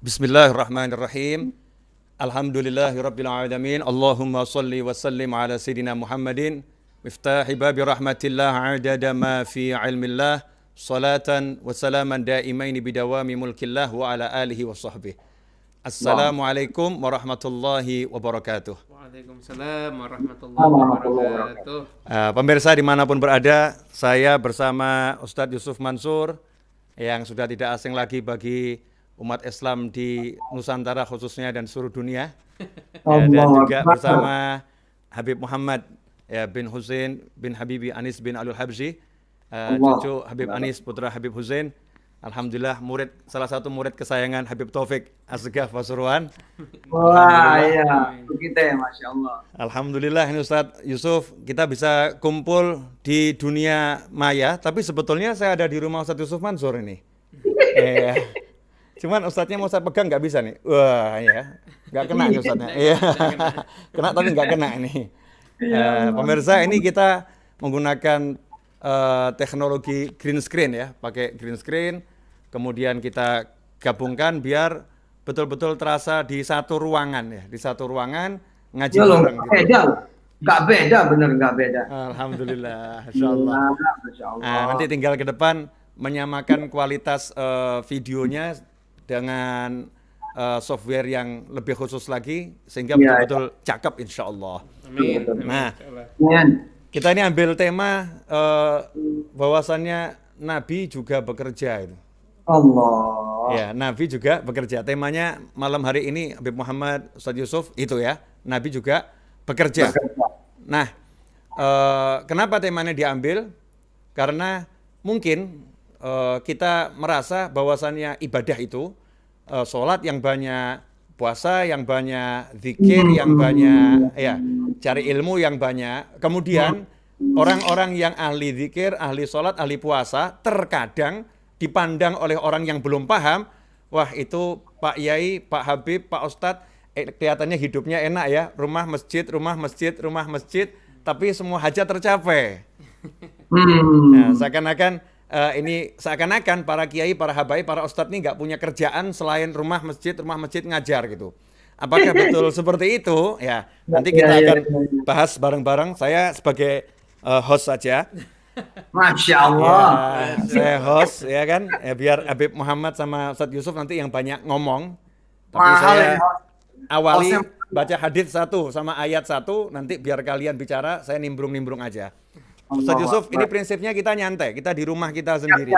Bismillahirrahmanirrahim. Alhamdulillahirabbil alamin. Allahumma shalli wa sallim ala sayidina Muhammadin miftahi babi rahmatillah adada ma fi ilmillah salatan wa salaman daimaini bidawami mulkillah wa ala alihi wa sahbihi. Assalamualaikum warahmatullahi wabarakatuh. Waalaikumsalam warahmatullahi wabarakatuh. Pemirsa dimanapun berada, saya bersama Ustadz Yusuf Mansur yang sudah tidak asing lagi bagi umat Islam di Nusantara khususnya dan seluruh dunia, ya, dan juga bersama Habib Muhammad bin Husain bin Habibi Anis bin Alul Habsyi, cucu Habib Anis putra Habib Husain. Alhamdulillah salah satu murid kesayangan Habib Taufik Asgaf Pasuruan. Wah iya, kita ya Masya Allah. Alhamdulillah ini Ustadz Yusuf, kita bisa kumpul di dunia maya, tapi sebetulnya saya ada di rumah Ustadz Yusuf Mansur ini. Cuman Ustadznya mau saya pegang nggak bisa nih. Wah ya, nggak kena nih Ustadznya. Iya, kena tapi nggak kena ini. Pemirsa, ini kita menggunakan teknologi green screen ya, pakai green screen. Kemudian kita gabungkan biar betul-betul terasa di satu ruangan ya, di satu ruangan ngaji bareng. Beda, nggak beda, bener nggak beda. Alhamdulillah, Masya Allah. Nanti tinggal ke depan menyamakan kualitas videonya dengan software yang lebih khusus lagi sehingga betul-betul cakep insya Allah. Amin. Nah, kita ini ambil tema bahwasannya Nabi juga bekerja itu. Allah. Ya, Nabi juga bekerja. Temanya malam hari ini Habib Muhammad Ustadz Yusuf itu ya, Nabi juga bekerja. Nah, kenapa temanya diambil? Karena mungkin kita merasa bahwasannya ibadah itu sholat yang banyak, puasa yang banyak, zikir yang banyak, ya, cari ilmu yang banyak. Kemudian orang-orang yang ahli zikir, ahli sholat, ahli puasa terkadang dipandang oleh orang yang belum paham, wah itu Pak Yai, Pak Habib, Pak Ustadz kelihatannya hidupnya enak ya, rumah masjid, rumah masjid, rumah masjid, tapi semua hajat tercapai. Nah, seakan-akan para kiai, para habaib, para ustadz ini nggak punya kerjaan selain rumah masjid ngajar gitu. Apakah betul seperti itu? Ya, nanti kita akan bahas bareng-bareng. Saya sebagai host saja. Masya Allah. Ya, saya host ya kan. Ya, biar Habib Muhammad sama Ustadz Yusuf nanti yang banyak ngomong. Tapi saya awali baca hadits 1 sama ayat 1, nanti biar kalian bicara, saya nimbrung-nimbrung aja. Ustadz Yusuf, ini prinsipnya kita nyantai, kita di rumah kita sendiri.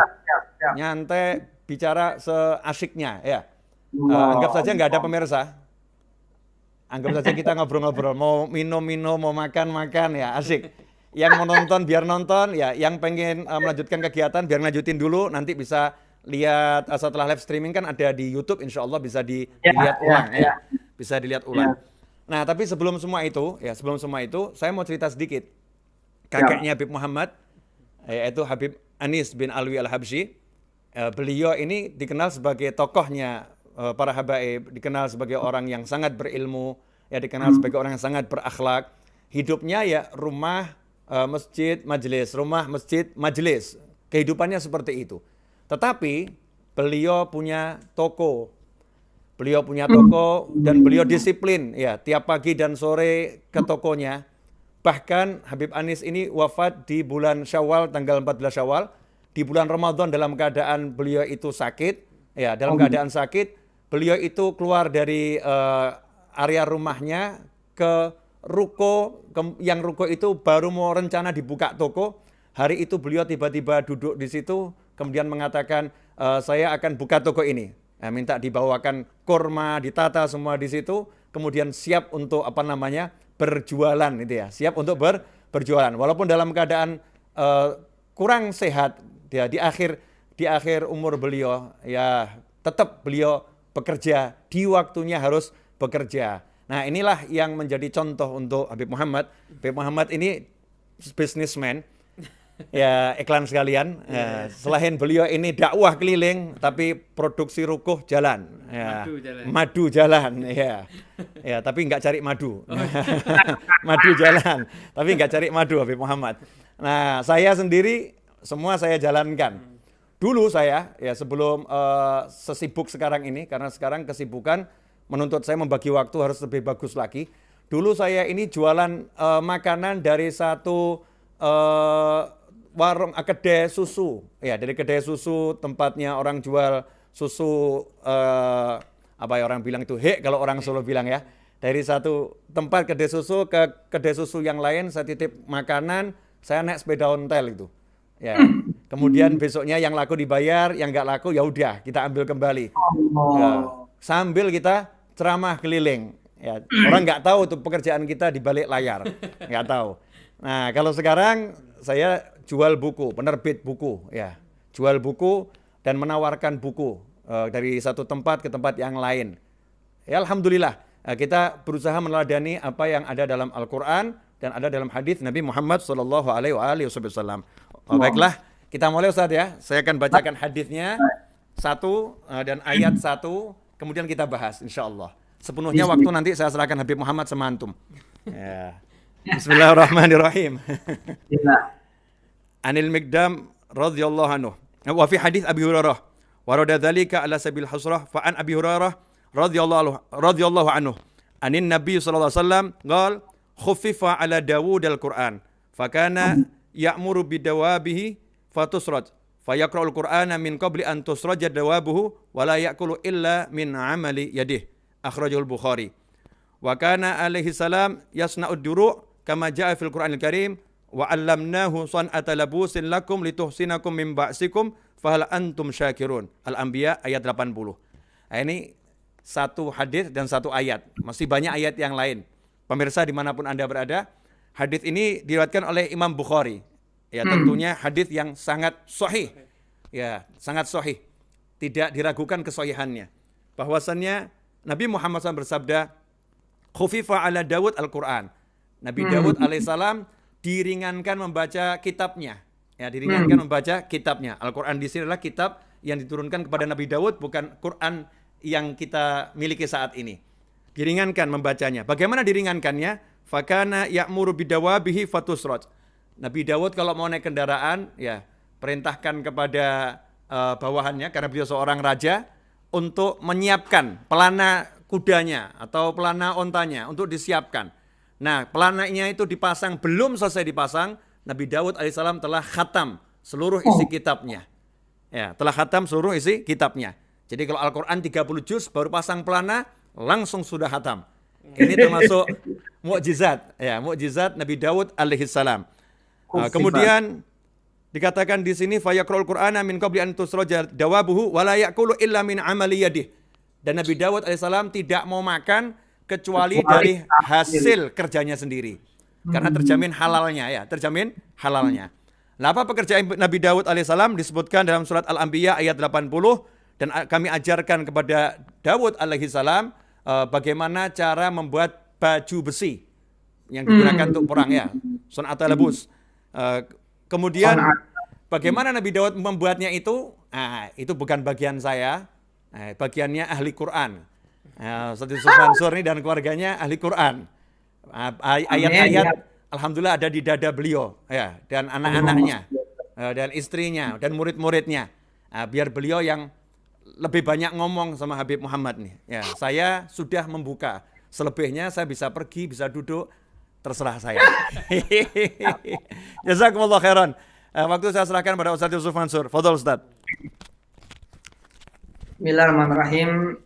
Nyantai, bicara seasyiknya ya. Anggap saja nggak ada pemirsa. Anggap saja kita ngobrol-ngobrol, mau minum-minum, mau makan-makan ya, asik. Yang mau nonton biar nonton ya, yang pengen melanjutkan kegiatan biar lanjutin dulu, nanti bisa lihat setelah live streaming kan ada di YouTube, insya Allah bisa dilihat ulang ya. Bisa dilihat ulang. Nah, tapi sebelum semua itu, saya mau cerita sedikit. Kakeknya Habib Muhammad, yaitu Habib Anis bin Alwi Al-Habsyi, beliau ini dikenal sebagai tokohnya para habaib, dikenal sebagai orang yang sangat berilmu, ya dikenal sebagai orang yang sangat berakhlak. Hidupnya ya rumah, masjid, majelis, rumah, masjid, majelis. Kehidupannya seperti itu. Tetapi beliau punya toko. Dan beliau disiplin ya, tiap pagi dan sore ke tokonya. Bahkan Habib Anis ini wafat di bulan Syawal, tanggal 14 Syawal. Di bulan Ramadan dalam keadaan beliau itu sakit. Ya, dalam keadaan sakit, beliau itu keluar dari area rumahnya ke ruko, yang ruko itu baru mau rencana dibuka toko. Hari itu beliau tiba-tiba duduk di situ, kemudian mengatakan, saya akan buka toko ini. Minta dibawakan kurma, ditata semua di situ, kemudian siap untuk berjualan itu ya, siap untuk berjualan. Walaupun dalam keadaan kurang sehat, dia di akhir umur beliau, ya tetap beliau bekerja, di waktunya harus bekerja. Nah, inilah yang menjadi contoh untuk Habib Muhammad. Habib Muhammad ini businessman. Ya, iklan sekalian. Ya, selain beliau ini dakwah keliling, tapi produksi rukuh jalan. Ya, madu jalan. Ya, ya, tapi nggak cari madu. Madu jalan, tapi nggak cari madu Habib Muhammad. Nah, saya sendiri semua saya jalankan. dulu saya ya sebelum sesibuk sekarang ini, karena sekarang kesibukan menuntut saya membagi waktu harus lebih bagus lagi. Dulu saya ini jualan makanan dari satu warung kedai susu, ya dari kedai susu tempatnya orang jual susu apa ya orang bilang itu kalau orang Solo bilang ya. Dari satu tempat kedai susu ke kedai susu yang lain saya titip makanan, saya naik sepeda ontel itu. Ya. Kemudian besoknya yang laku dibayar, yang nggak laku ya udah kita ambil kembali. Ya. Sambil kita ceramah keliling. Ya. Orang nggak tahu tuh pekerjaan kita di balik layar, nggak tahu. Nah kalau sekarang saya jual buku, penerbit buku, ya, jual buku dan menawarkan buku dari satu tempat ke tempat yang lain. Ya alhamdulillah. Kita berusaha meneladani apa yang ada dalam Al-Quran dan ada dalam hadis Nabi Muhammad SAW. Baiklah, kita mulai Ustaz ya. Saya akan bacakan hadisnya satu dan ayat satu, kemudian kita bahas insya Allah. Sepenuhnya waktu nanti saya serahkan Habib Muhammad sama antum. Ya. Bismillahirrahmanirrahim. Anil Miqdam radhiyallahu anhu. Wa fi hadis Abi Hurairah. Warada dzalika ala sabil hasrah fa an Abi Hurairah radhiyallahu anhu anin Nabi sallallahu alaihi wasallam qal khuffifa ala Dawud al-Qur'an fakana ya'muru bidawabihi fatusraj fayaqra'ul Qur'ana min qabli an tusraja dawabuhu wa la ya'kulu illa min 'amali yadihi akhrajul Bukhari wa kana alaihi salam yasna'ud duru' kama jaa'a fil Qur'anil Karim wa 'allamnahu san'ata labusin lakum lituhsinakum min ba'sikum fahal antum syakirun. Al-Anbiya ayat 80. Nah, ini satu hadis dan satu ayat. Masih banyak ayat yang lain. Pemirsa dimanapun Anda berada, hadis ini diriwayatkan oleh Imam Bukhari. Ya, tentunya hadis yang sangat sahih. Ya, sangat sahih. Tidak diragukan kesahihannya. Bahwasannya Nabi Muhammad SAW bersabda, "Khufifa ala Dawud al-Quran." Nabi Dawud alaihissalam diringankan membaca kitabnya. Ya, diringankan membaca kitabnya. Al-Quran di sini adalah kitab yang diturunkan kepada Nabi Dawud, bukan Quran yang kita miliki saat ini. Diringankan membacanya. Bagaimana diringankannya? Fakana ya'muru bidawabihi fatusraj. Nabi Dawud kalau mau naik kendaraan, ya perintahkan kepada bawahannya, karena beliau seorang raja, untuk menyiapkan pelana kudanya atau pelana ontanya untuk disiapkan. Nah, pelananya itu dipasang, belum selesai dipasang, Nabi Dawud alaihissalam telah khatam seluruh isi kitabnya. Ya, telah khatam seluruh isi kitabnya. Jadi kalau Al-Quran 30 juz baru pasang pelana, langsung sudah khatam. Ini termasuk mukjizat, ya, mukjizat Nabi Dawud alaihissalam. Kemudian dikatakan di sini fayaqra'ul Qur'ana min qabli an tusraja dawabuhu wa la ya'kulu illa min amali yadihi. Dan Nabi Dawud alaihissalam tidak mau makan kecuali dari hasil kerjanya sendiri. Karena terjamin halalnya, ya, terjamin halalnya. Nah, apa pekerjaan Nabi Dawud alaihissalam disebutkan dalam surat Al-Anbiya ayat 80. Dan kami ajarkan kepada Dawud alaihissalam bagaimana cara membuat baju besi yang digunakan untuk perang, ya, sun'atal labus. Kemudian bagaimana Nabi Dawud membuatnya itu? Nah, itu bukan bagian saya, bagiannya ahli Quran. Ustaz Yusuf Mansur ini dan keluarganya ahli Quran. Ayat-ayat alhamdulillah ada di dada beliau, ya, dan anak-anaknya, dan istrinya, dan murid-muridnya. Biar beliau yang lebih banyak ngomong sama Habib Muhammad nih. Ya, saya sudah membuka. Selebihnya saya bisa pergi, bisa duduk, terserah saya. Jazakumullah khairan. Waktu saya serahkan pada Ustaz Yusuf Mansur. Fadhol Ustaz. Bismillahirrahmanirrahim.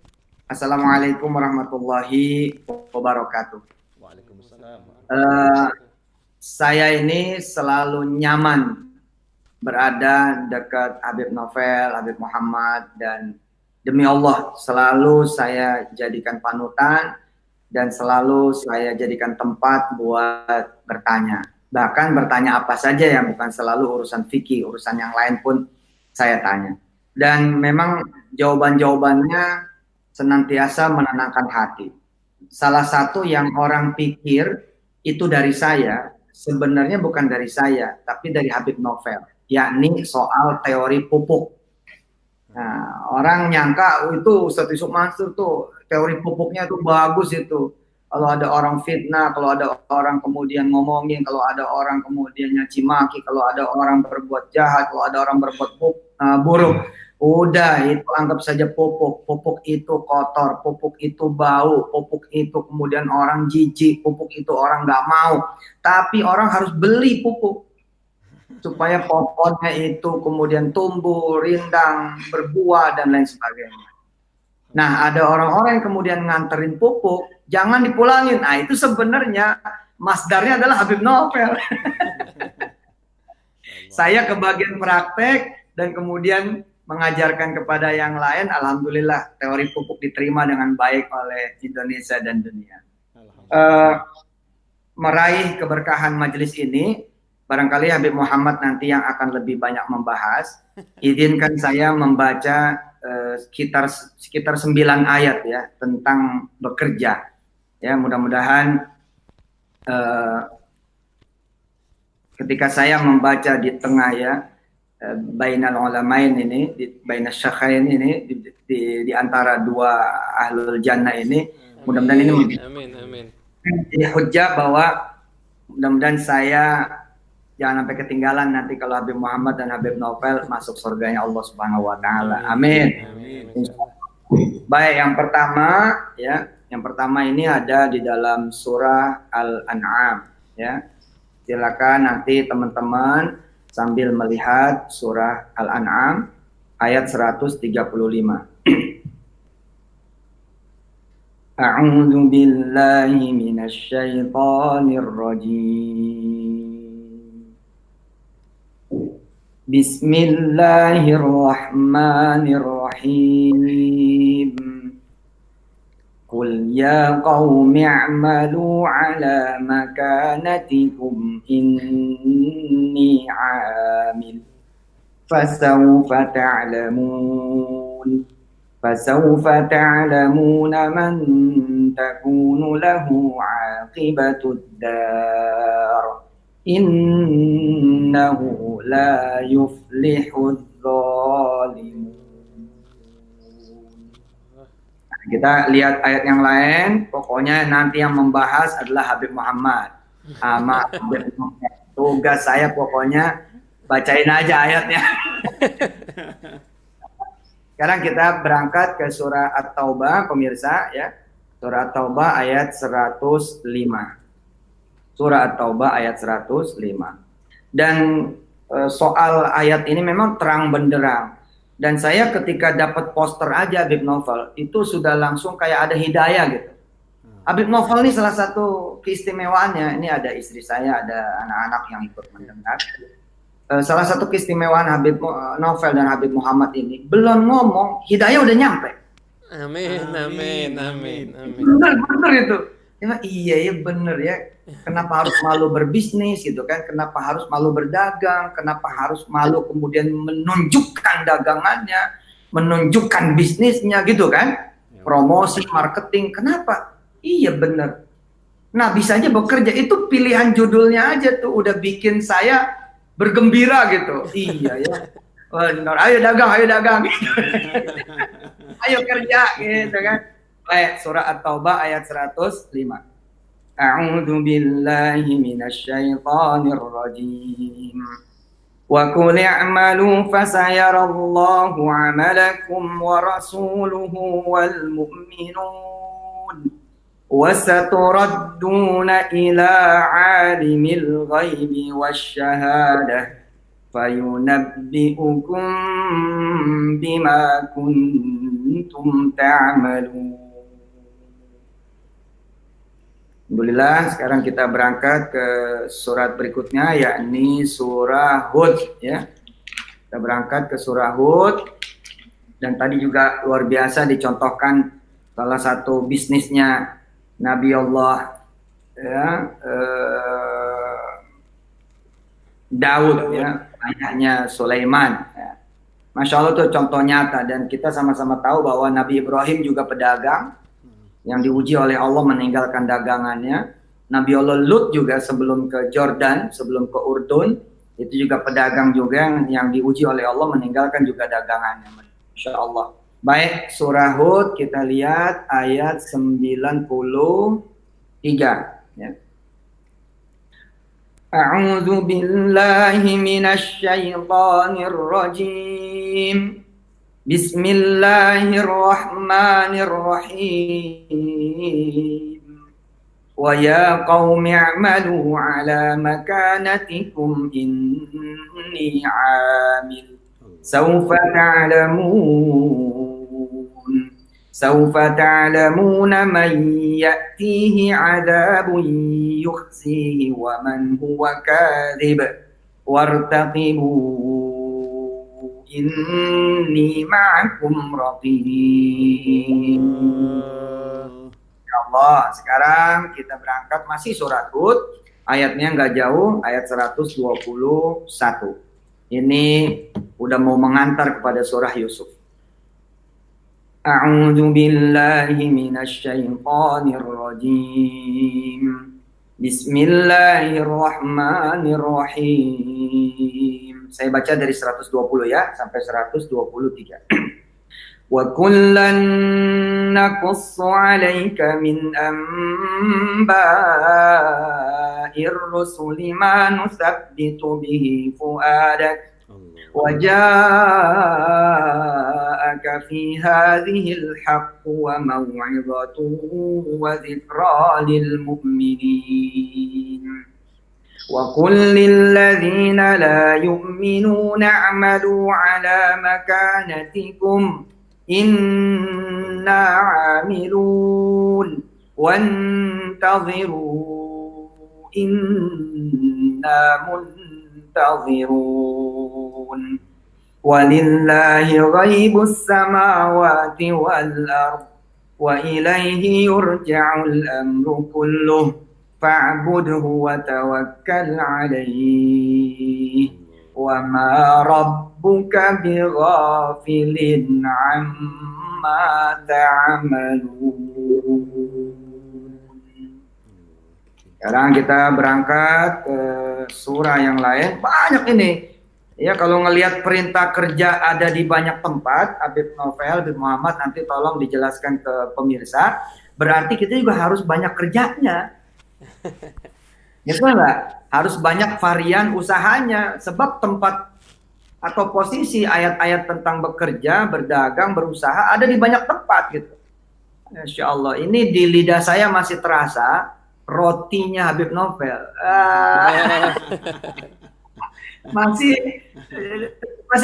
Assalamualaikum warahmatullahi wabarakatuh. Waalaikumsalam. Saya ini selalu nyaman berada dekat Habib Novel, Habib Muhammad, dan demi Allah selalu saya jadikan panutan dan selalu saya jadikan tempat buat bertanya. Bahkan bertanya apa saja yang bukan selalu urusan fikih, urusan yang lain pun saya tanya. Dan memang jawaban-jawabannya senantiasa menenangkan hati. Salah satu yang orang pikir itu dari saya, sebenarnya bukan dari saya, tapi dari Habib Novel, yakni soal teori pupuk. Nah, orang nyangka itu Ustaz Yusuf Mansur tuh teori pupuknya tuh bagus itu. Kalau ada orang fitnah, kalau ada orang kemudian ngomongin, kalau ada orang kemudian nyaci maki, kalau ada orang berbuat jahat, kalau ada orang berbuat buruk. Udah, itu anggap saja pupuk. Pupuk itu kotor, pupuk itu bau, pupuk itu kemudian orang jijik, pupuk itu orang nggak mau. Tapi orang harus beli pupuk supaya pohonnya itu kemudian tumbuh, rindang, berbuah dan lain sebagainya. Nah, ada orang-orang yang kemudian nganterin pupuk, jangan dipulangin. Nah, itu sebenarnya masdarnya adalah Habib Novel. Saya ke bagian praktek dan kemudian mengajarkan kepada yang lain. Alhamdulillah teori pupuk diterima dengan baik oleh Indonesia dan dunia. Meraih keberkahan majelis ini, barangkali Habib Muhammad nanti yang akan lebih banyak membahas. Izinkan saya membaca sekitar 9 ayat ya tentang bekerja. Ya, mudah-mudahan ketika saya membaca di tengah ya bainal ulamain ini, bainas syakhain ini, di antara dua ahlul jannah ini, mudah-mudahan ini amin. Hujjah bahwa mudah-mudahan saya jangan sampai ketinggalan nanti kalau Habib Muhammad dan Habib Novel masuk surganya Allah Subhanahu wa taala. Amin. Baik, yang pertama ini ada di dalam surah Al-An'am ya. Silakan nanti teman-teman sambil melihat surah Al-An'am ayat 135. A'udzu billahi minasy syaithanir rajim. Bismillahirrahmanirrahim. Qul ya qaumi i'malu ala makanatikum inni 'amil fasawfa ta'lamun man takunu lahu 'aqibatud dar innahu la yuflihudz zalimun. Kita lihat ayat yang lain, pokoknya nanti yang membahas adalah Habib Muhammad. Sama Habib Muhammad. Tugas saya pokoknya bacain aja ayatnya. Sekarang kita berangkat ke surah At-Taubah, pemirsa ya. Surah At-Taubah ayat 105. Surah At-Taubah ayat 105. Dan soal ayat ini memang terang benderang. Dan saya ketika dapat poster aja Habib Novel, itu sudah langsung kayak ada hidayah gitu. Habib Novel ini salah satu keistimewaannya, ini ada istri saya, ada anak-anak yang ikut mendengar. Salah satu keistimewaan Habib Novel dan Habib Muhammad ini, belum ngomong, hidayah udah nyampe. Amin. Bener itu. Ya, iya bener ya. Kenapa harus malu berbisnis gitu kan? Kenapa harus malu berdagang? Kenapa harus malu kemudian menunjukkan dagangannya, menunjukkan bisnisnya gitu kan? Promosi, marketing, kenapa? Iya bener. Nah bisa aja bekerja, itu pilihan judulnya aja tuh udah bikin saya bergembira gitu. Iya ya. Benar. Ayo dagang. Ayo kerja gitu kan. Baik, surah At-Taubah ayat 105. A'udzu billahi minasy syaithanir rajim. Wa qul i'malu fasayarallahu 'amalakum wa rasuluhu wal mu'minun. Wa saturadduna ila 'alimil ghaibi wasyahadah fayunabbi'ukum bima kuntum ta'malun. Alhamdulillah, sekarang kita berangkat ke surat berikutnya, yakni surah Hud ya. Kita berangkat ke surah Hud, dan tadi juga luar biasa dicontohkan salah satu bisnisnya Nabi Allah ya, Daud ya, ayahnya Sulaiman ya. Masya Allah itu contoh nyata, dan kita sama-sama tahu bahwa Nabi Ibrahim juga pedagang yang diuji oleh Allah meninggalkan dagangannya. Nabi Allah Lut juga sebelum ke Jordan, sebelum ke Urdun, itu juga pedagang juga yang diuji oleh Allah meninggalkan juga dagangannya. Masya Allah. Baik, surah Hud kita lihat ayat 93 ya. A'udzu billahi minasy syaithanir rajim. Bismillahirrahmanirrahim. Wa ya qaumi i'malu ala makanatikum inni 'amil. Sawfa ta'lamuna man ya'tihi 'adzabun yukhzihi wa man huwa kadhib wartaqibu inni ma'akum raqib. Allah, sekarang kita berangkat masih surat Hud, ayatnya nggak jauh, ayat 121. Ini udah mau mengantar kepada surah Yusuf. A'udzu billahi minasy syaithanir rajim. Bismillahirrahmanirrahim. Saya baca dari 120 ya sampai 123. Wa kullan naqussu 'alaika min amba'ir rusuli ma nusabbitu bihi fu'adak wa ja'aka fi hadhil haqqu wa maw'izatun wa dhikra lil mu'minin. Wa qul lil ladzina la yu'minuna 'amalu 'ala makanatikum inna 'amilun wantadhiru inna muntadhirun walillahi ghaibus samawati wal ard wa ilaihi yurja'ul amru kulluh fa'budhu wa tawakkal 'alaihi wa ma rabbuka bighafilin 'amma ta'malun. Sekarang kita berangkat ke surah yang lain. Banyak ini. Ya, kalau ngelihat perintah kerja ada di banyak tempat, Habib Novel, Habib Muhammad nanti tolong dijelaskan ke pemirsa. Berarti kita juga harus banyak kerjanya. Gitu enggak? Harus banyak varian usahanya. Sebab tempat atau posisi ayat-ayat tentang bekerja, berdagang, berusaha ada di banyak tempat gitu. Insya Allah. Ini di lidah saya masih terasa rotinya Habib Novel. Masih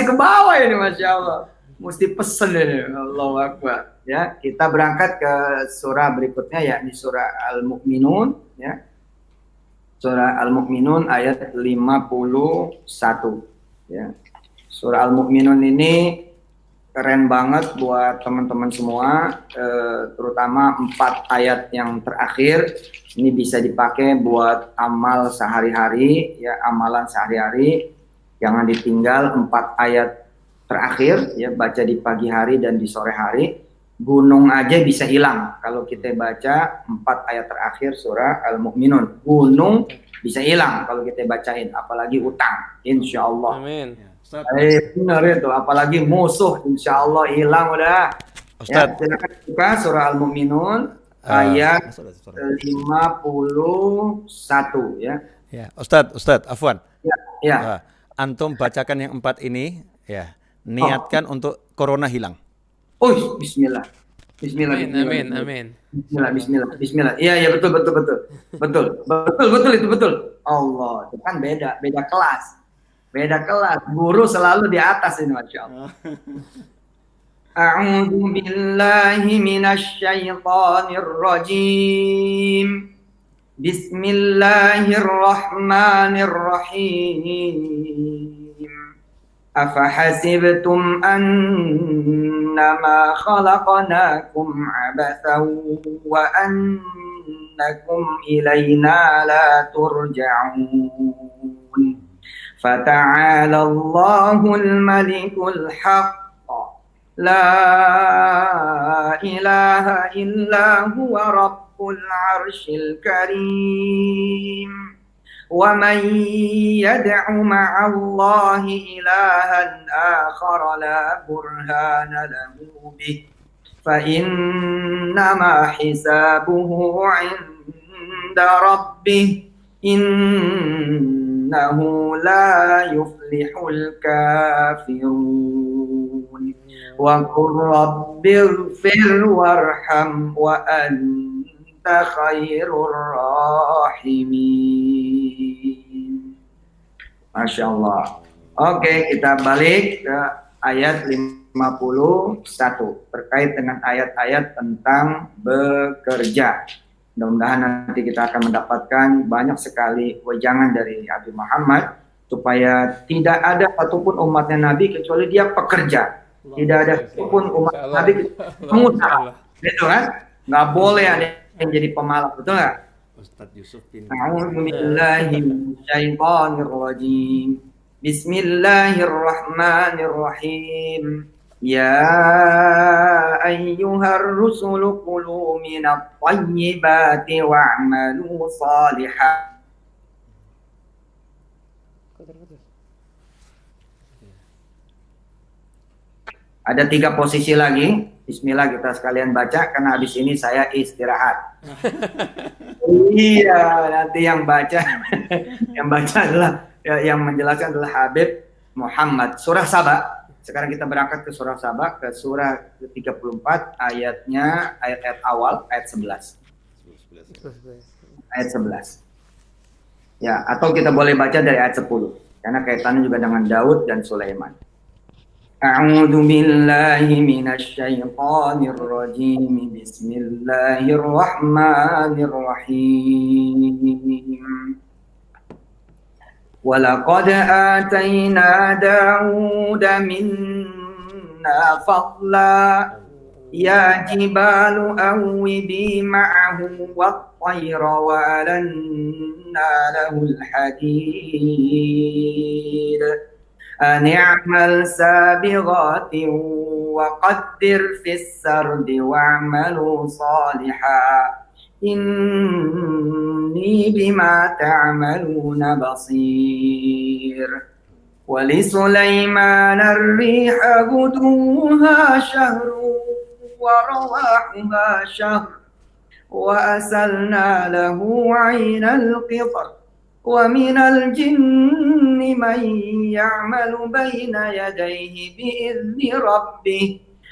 ke bawah ini, Masya Allah. Mesti pesen ini, Allahu Akbar. Ya, kita berangkat ke surah berikutnya, yakni surah Al-Mu'minun. Ya, surah Al-Mu'minun ayat 51. Ya, surah Al-Mu'minun ini keren banget buat teman-teman semua, terutama 4 ayat yang terakhir. Ini bisa dipakai buat amal sehari-hari, ya, amalan sehari-hari. Jangan ditinggal 4 ayat terakhir, ya, baca di pagi hari dan di sore hari. Gunung aja bisa hilang kalau kita baca 4 ayat terakhir surah Al-Mu'minun. Gunung bisa hilang kalau kita bacain, apalagi utang, insya Allah. Amin. Benar itu, apalagi musuh, insya Allah hilang udah. Ya, silakan buka surah Al-Mu'minun ayat 51 ya. Ya, Ustadz, afwan. Ya. Antum bacakan yang 4 ini, ya. Niatkan untuk corona hilang. Oh, bismillah. Amin. Bismillah. Iya, betul. Betul itu betul. Allah, itu kan beda kelas. Guru selalu di atas ini, Masya Allah. A'udzu billahi minasy syaithanir rajim. Bismillahirrahmanirrahim. Afahasibtum annama khalaqnakum abathan wa annakum ilayna la turja'un. Fata'ala Allahul malikul haqq. La ilaha illa huwa rabbul arshil karim. Wa man yad'u ma'allahi ilahan akhar la burhana lahu bih fa innama hisabuhu 'inda rabbih innahu la yuflihul kafirun wa qur rabbighfir warham wa anta khairur rahimin. Masya Allah. Oke, kita balik ke ayat 51 terkait dengan ayat-ayat tentang bekerja. Mudah-mudahan nanti kita akan mendapatkan banyak sekali wejangan dari Nabi Muhammad supaya tidak ada satupun umatnya Nabi kecuali dia pekerja. Tidak ada satupun umat Nabi pengusaha. Gitu kan? Nggak boleh ada yang jadi pemalas, betul nggak? Ustadz Yusuf A'udzubillahiminasyaitonirrajim. Bismillahirrahmanirrahim. Ya ayyuhar rusulu kulu minat tayyibati wa'malu salihan. Ada 3 posisi lagi. Bismillah kita sekalian baca karena habis ini saya istirahat. Iya, nanti yang baca adalah yang menjelaskan adalah Habib Muhammad. Surah Saba. Sekarang kita berangkat ke surah Saba, ke surah ke-34 ayatnya ayat awal ayat 11. Ayat 11. Ya, atau kita boleh baca dari ayat 10 karena kaitannya juga dengan Daud dan Sulaiman. A'udzu billahi minasy syaithanir rajim. Bismillahirrahmanirrahim. Walaqad atayna Dauda minna fadla ya jibalu awwibi ma'ahu wat-tayra wa alanna lahul hadid. أن اعمل سابغات وقدر في السرد واعملوا صالحا إني بما تعملون بصير ولسليمان الريح غدوها شهر ورواحها شهر وأسلنا له عين القطر ومن الجن من يعمل بين يديه بإذن ربه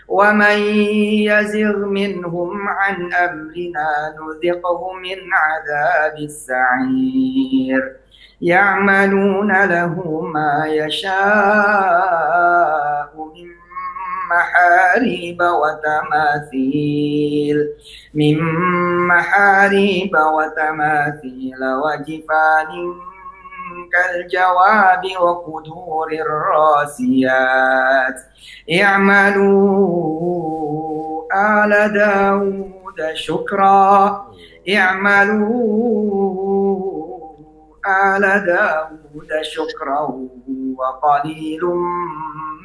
ومن يزغ منهم عن أمرنا نذقه من عذاب السعير يعملون له ما يشاء من محاريب وتماثيل وجفان كالجواب وقدور الراسيات اعملوا آل داود شكرا وقليل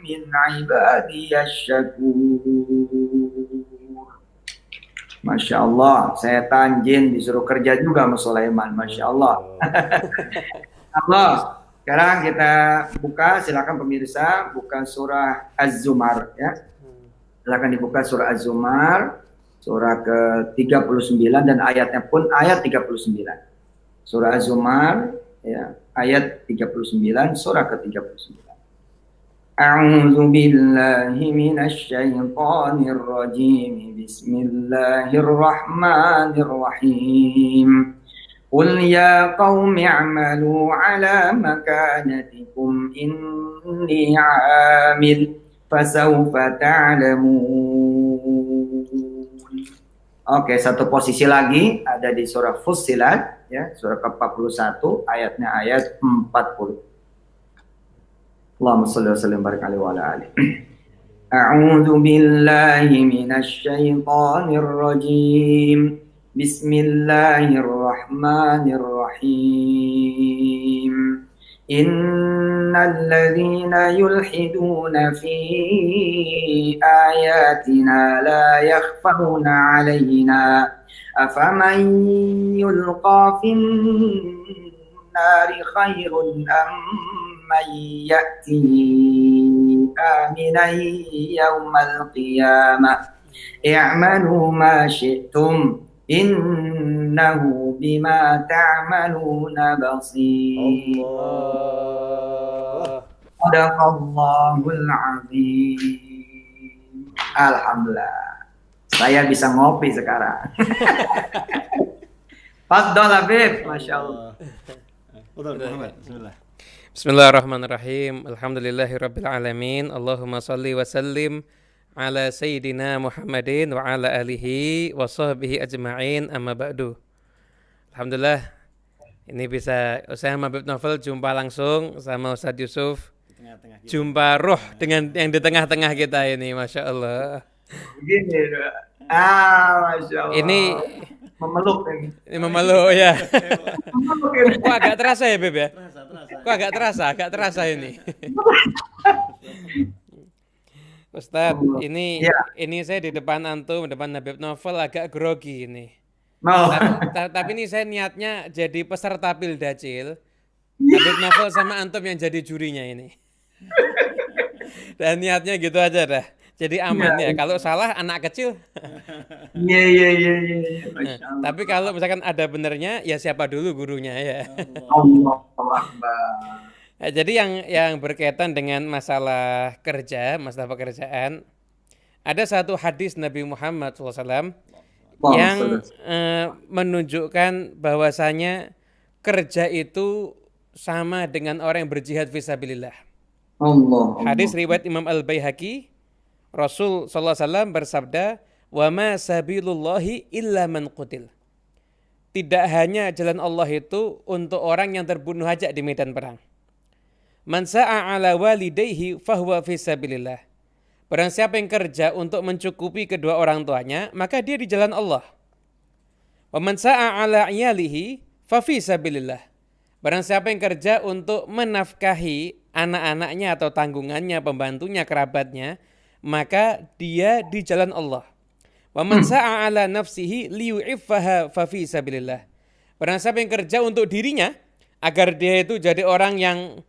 min ibadiyasyakur. Masya Allah, setan jin disuruh kerja juga sama Sulaiman. Masya Allah. Allah. Sekarang kita buka, silakan pemirsa buka surah Az-Zumar ya. Silakan dibuka surah Az-Zumar, surah ke-39 dan ayatnya pun ayat 39. Surah Az-Zumar ya, ayat 39, surah ke-39. A'udzu billahi minasy syaithanir rajim. Bismillahirrahmanirrahim. Qul ya qaumi i'malu 'ala makanatikum inni 'amil fasawfa ta'lamun. Oke, satu posisi lagi ada di surah Fussilat ya, surah ke-41 ayatnya ayat 40. Allahumma shalli wa sallim barik alaihi wa ala alihi. A'udzu billahi minasy syaithanir rajim. Bismillahirrahmanirrahim. Innal ladzina yulhiduna fi ayatina la yakhfawna 'alaina afaman yulqa fin nari khairun man ya'ti aminan yawmal qiyamah i'malu ma syi'tum Innahu bima ta'maluna basir. Allah. Sadaqallahul azim. Alhamdulillah. Saya bisa ngopi sekarang. Fadhol Habib, Masya Allah. Muhammad, bismillah. Bismillahirrahmanirrahim. Alhamdulillahirabbil alamin. Allahumma shalli wa sallim ala sayyidina Muhammadin wa ala alihi wa sahbihi ajma'in, amma ba'du. Alhamdulillah ini bisa saya sama Habib Novel jumpa langsung sama Ustadz Yusuf. Jumpa roh dengan yang di tengah-tengah kita ini, Masya Allah. Begini, Masya Allah. Ini memeluk ini. Ini memeluk ya. Memeluk ini. Kok agak terasa ya, Beb ya? Kok agak terasa ini. Ustadz, ini saya di depan antum, depan Habib Novel agak grogi ini. Tapi ini saya niatnya jadi peserta Pildacil. Habib Novel sama antum yang jadi jurinya ini. Dan niatnya gitu aja dah. Jadi aman ya. Kalau salah anak kecil. Iya. Tapi kalau misalkan ada benernya, ya siapa dulu gurunya ya. Allah. Jadi yang berkaitan dengan masalah kerja, masalah pekerjaan, ada satu hadis Nabi Muhammad SAW yang menunjukkan bahwasanya kerja itu sama dengan orang yang berjihad fisabilillah. Allah. Hadis riwayat Imam Al-Baihaqi, Rasul SAW bersabda, "Wa ma sabilullahi illa man qutil." Tidak hanya jalan Allah itu untuk orang yang terbunuh aja di medan perang. Man sa'a ala walidayhi fahuwa fisabilillah. Barang siapa yang kerja untuk mencukupi kedua orang tuanya, maka dia di jalan Allah. Wa man sa'a ala iyalihi fa fisabilillah. Barang siapa yang kerja untuk menafkahi anak-anaknya atau tanggungannya, pembantunya, kerabatnya, maka dia di jalan Allah. Wa man sa'a ala nafsihi liyu'iffaha fa fisabilillah. Barang siapa yang kerja untuk dirinya agar dia itu jadi orang yang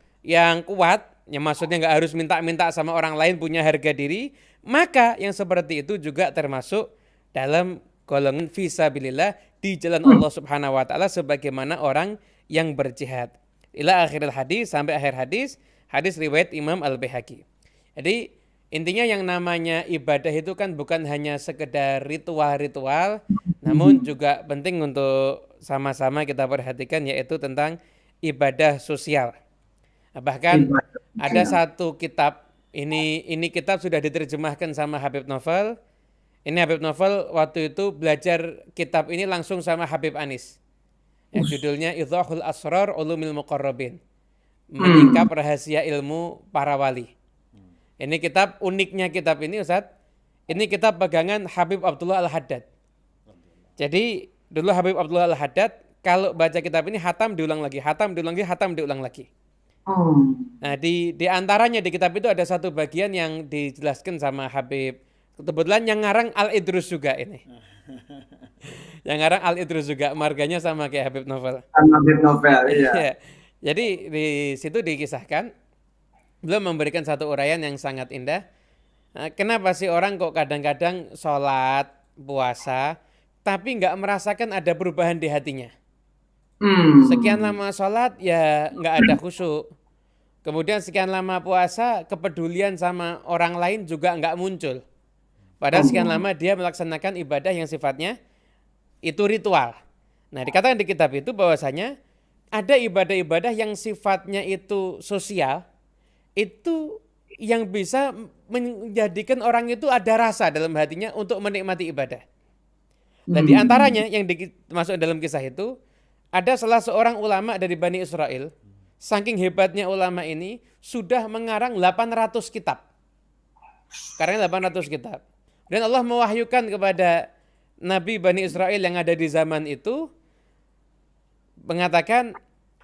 kuat, yang maksudnya nggak harus minta-minta sama orang lain, punya harga diri, maka yang seperti itu juga termasuk dalam golongan fisabilillah di jalan Allah Subhanahu wa taala sebagaimana orang yang berjihad. Ila akhiril hadis, sampai akhir hadis riwayat Imam Al-Baihaqi. Jadi intinya yang namanya ibadah itu kan bukan hanya sekedar ritual-ritual, namun juga penting untuk sama-sama kita perhatikan, yaitu tentang ibadah sosial. Bahkan ada satu kitab, ini kitab sudah diterjemahkan sama Habib Novel. Ini Habib Novel waktu itu belajar kitab ini langsung sama Habib Anis. Judulnya Idhahul Asrar Ulumil Muqarrabin. Menyingkap rahasia ilmu para wali. Ini kitab, uniknya kitab ini Ustadz, ini kitab pegangan Habib Abdullah Al-Haddad. Jadi dulu Habib Abdullah Al-Haddad kalau baca kitab ini hatam diulang lagi. Nah di antaranya di kitab itu ada satu bagian yang dijelaskan sama Habib. Kebetulan yang ngarang Al-Idrus juga ini. Yang ngarang Al-Idrus juga, marganya sama kayak Habib Novel. Habib Novel, iya. Jadi di situ dikisahkan, beliau memberikan satu uraian yang sangat indah. Kenapa sih orang kok kadang-kadang sholat, puasa, tapi nggak merasakan ada perubahan di hatinya? Sekian lama sholat ya nggak ada khusyuk. Kemudian sekian lama puasa, kepedulian sama orang lain juga nggak muncul. Padahal sekian lama dia melaksanakan ibadah yang sifatnya itu ritual. Nah dikatakan di kitab itu bahwasanya ada ibadah-ibadah yang sifatnya itu sosial, itu yang bisa menjadikan orang itu ada rasa dalam hatinya untuk menikmati ibadah. Dan di antaranya yang masuk dalam kisah itu, ada salah seorang ulama dari Bani Israel, saking hebatnya ulama ini, sudah mengarang 800 kitab. Karena 800 kitab. Dan Allah mewahyukan kepada Nabi Bani Israel yang ada di zaman itu, mengatakan,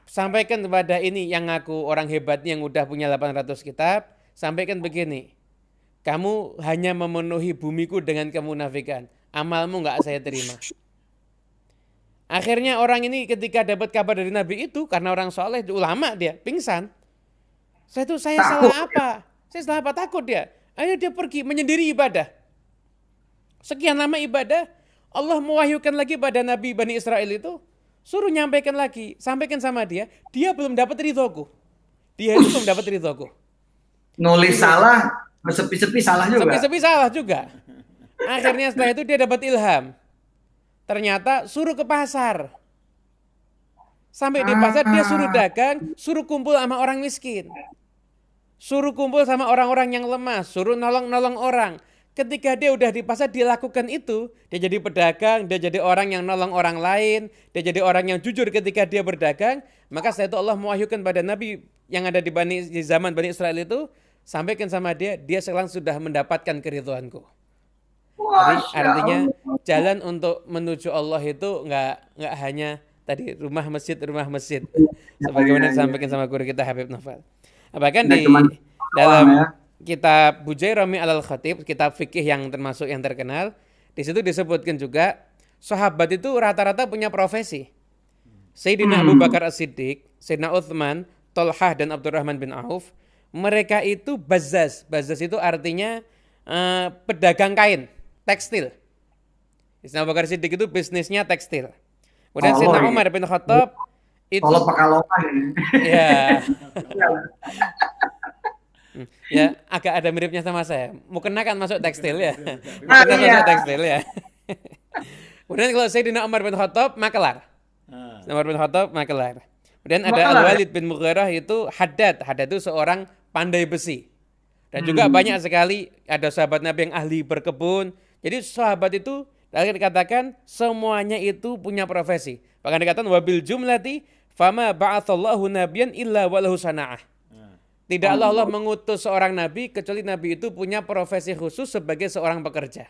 sampaikan kepada ini yang aku orang hebat yang udah punya 800 kitab, sampaikan begini, kamu hanya memenuhi bumiku dengan kemunafikan, amalmu gak saya terima. Akhirnya orang ini ketika dapat kabar dari Nabi itu, karena orang soleh, ulama dia, pingsan. Saya salah apa? Saya salah apa? Takut dia. Akhirnya dia pergi menyendiri ibadah. Sekian lama ibadah, Allah mewahyukan lagi pada Nabi Bani Israel itu, suruh nyampaikan lagi, sampaikan sama dia belum dapat ridhoku. Dia itu belum dapat ridhoku. Nulis salah, bersepi-sepi salah juga. Sepi-sepi salah juga. Akhirnya setelah itu dia dapat ilham. Ternyata suruh ke pasar. Sampai di pasar dia suruh dagang, suruh kumpul sama orang miskin. Suruh kumpul sama orang-orang yang lemah, suruh nolong-nolong orang. Ketika dia udah di pasar, dia lakukan itu. Dia jadi pedagang, dia jadi orang yang nolong orang lain. Dia jadi orang yang jujur ketika dia berdagang. Maka setelah itu Allah mewahyukan pada Nabi yang ada di zaman Bani Israel itu. Sampaikan sama dia sekarang sudah mendapatkan keridhoanku. Jadi artinya jalan untuk menuju Allah itu nggak hanya tadi rumah masjid. Sebagaimana disampaikan sama guru kita Habib Novel. Bahkan di dalam kitab Bujairami al-Khatib, kitab fikih yang termasuk yang terkenal, di situ disebutkan juga sahabat itu rata-rata punya profesi. Sayyidina Abu Bakar As-Siddiq, Sayyidina Uthman, Tolhah dan Abdurrahman bin Auf, mereka itu bazzaz. Bazzaz itu artinya pedagang kain, tekstil. Sayyidina Abu Bakar As-Siddiq itu bisnisnya tekstil. Kemudian Sayyidina Umar bin Khattab itu Pekalongan. Ya. Ya, agak ada miripnya sama saya. Mukena kan masuk tekstil ya. Mukena masuk tekstil ya. Kemudian kalau Sayyidina Umar bin Khattab makelar. Umar bin Khattab makelar. Kemudian ada Al-Walid bin Mughirah itu haddad. Haddad itu seorang pandai besi. Dan juga banyak sekali ada sahabat Nabi yang ahli berkebun. Jadi sahabat itu dikatakan semuanya itu punya profesi. Bahkan dikatakan wabil jumlati fama ba'atsallahu nabiyyan illa walahu sana'ah. Tidaklah Allah mengutus seorang nabi kecuali nabi itu punya profesi khusus sebagai seorang pekerja.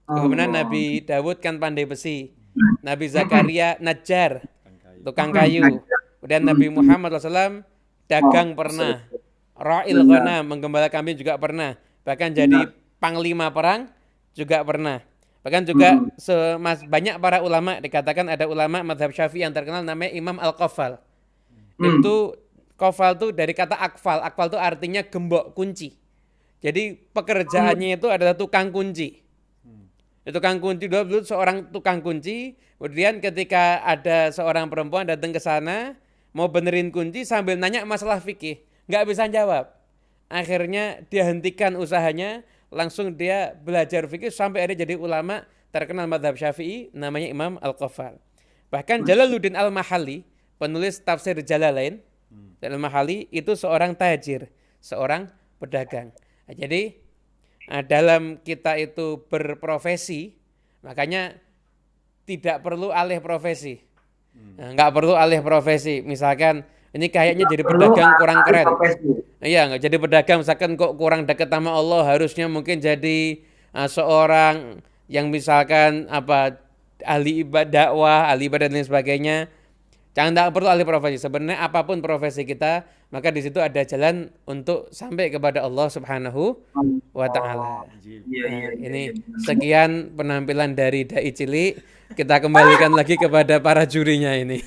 Kemudian Nabi Dawud kan pandai besi. Nabi Zakaria najjar, tukang kayu. Kemudian Nabi Muhammad SAW dagang pernah. Ra'il ghanam, menggembala kambing juga pernah. Bahkan jadi panglima perang juga pernah. Bahkan juga banyak para ulama, dikatakan ada ulama madhab Syafi'i yang terkenal namanya Imam Al-Qaffal. Itu Kofal itu dari kata akfal. Akfal itu artinya gembok kunci. Jadi pekerjaannya itu adalah tukang kunci. Tukang kunci dulu seorang tukang kunci. Kemudian ketika ada seorang perempuan datang ke sana mau benerin kunci sambil nanya masalah fikih, nggak bisa jawab. Akhirnya dia hentikan usahanya, langsung dia belajar fikih sampai akhirnya jadi ulama terkenal madhab Syafi'i namanya Imam Al-Qaffal. Bahkan Jalaluddin Al-Mahalli, penulis tafsir Jalalain, Al-Mahalli itu seorang tajir, seorang pedagang. Nah, jadi dalam kita itu berprofesi, makanya tidak perlu alih profesi. Nggak perlu alih profesi. Misalkan ini kayaknya jadi pedagang kurang keren. Iya, nggak jadi pedagang misalkan kok kurang dekat sama Allah, harusnya mungkin jadi seorang yang misalkan ahli ibadah dakwah, ahli ibadah dan lain sebagainya. Jangan tak perlu ahli profesi. Sebenarnya apapun profesi kita, maka di situ ada jalan untuk sampai kepada Allah Subhanahu wa Ta'ala. Ini sekian penampilan dari Dai Cilik. Kita kembalikan lagi kepada para jurinya ini.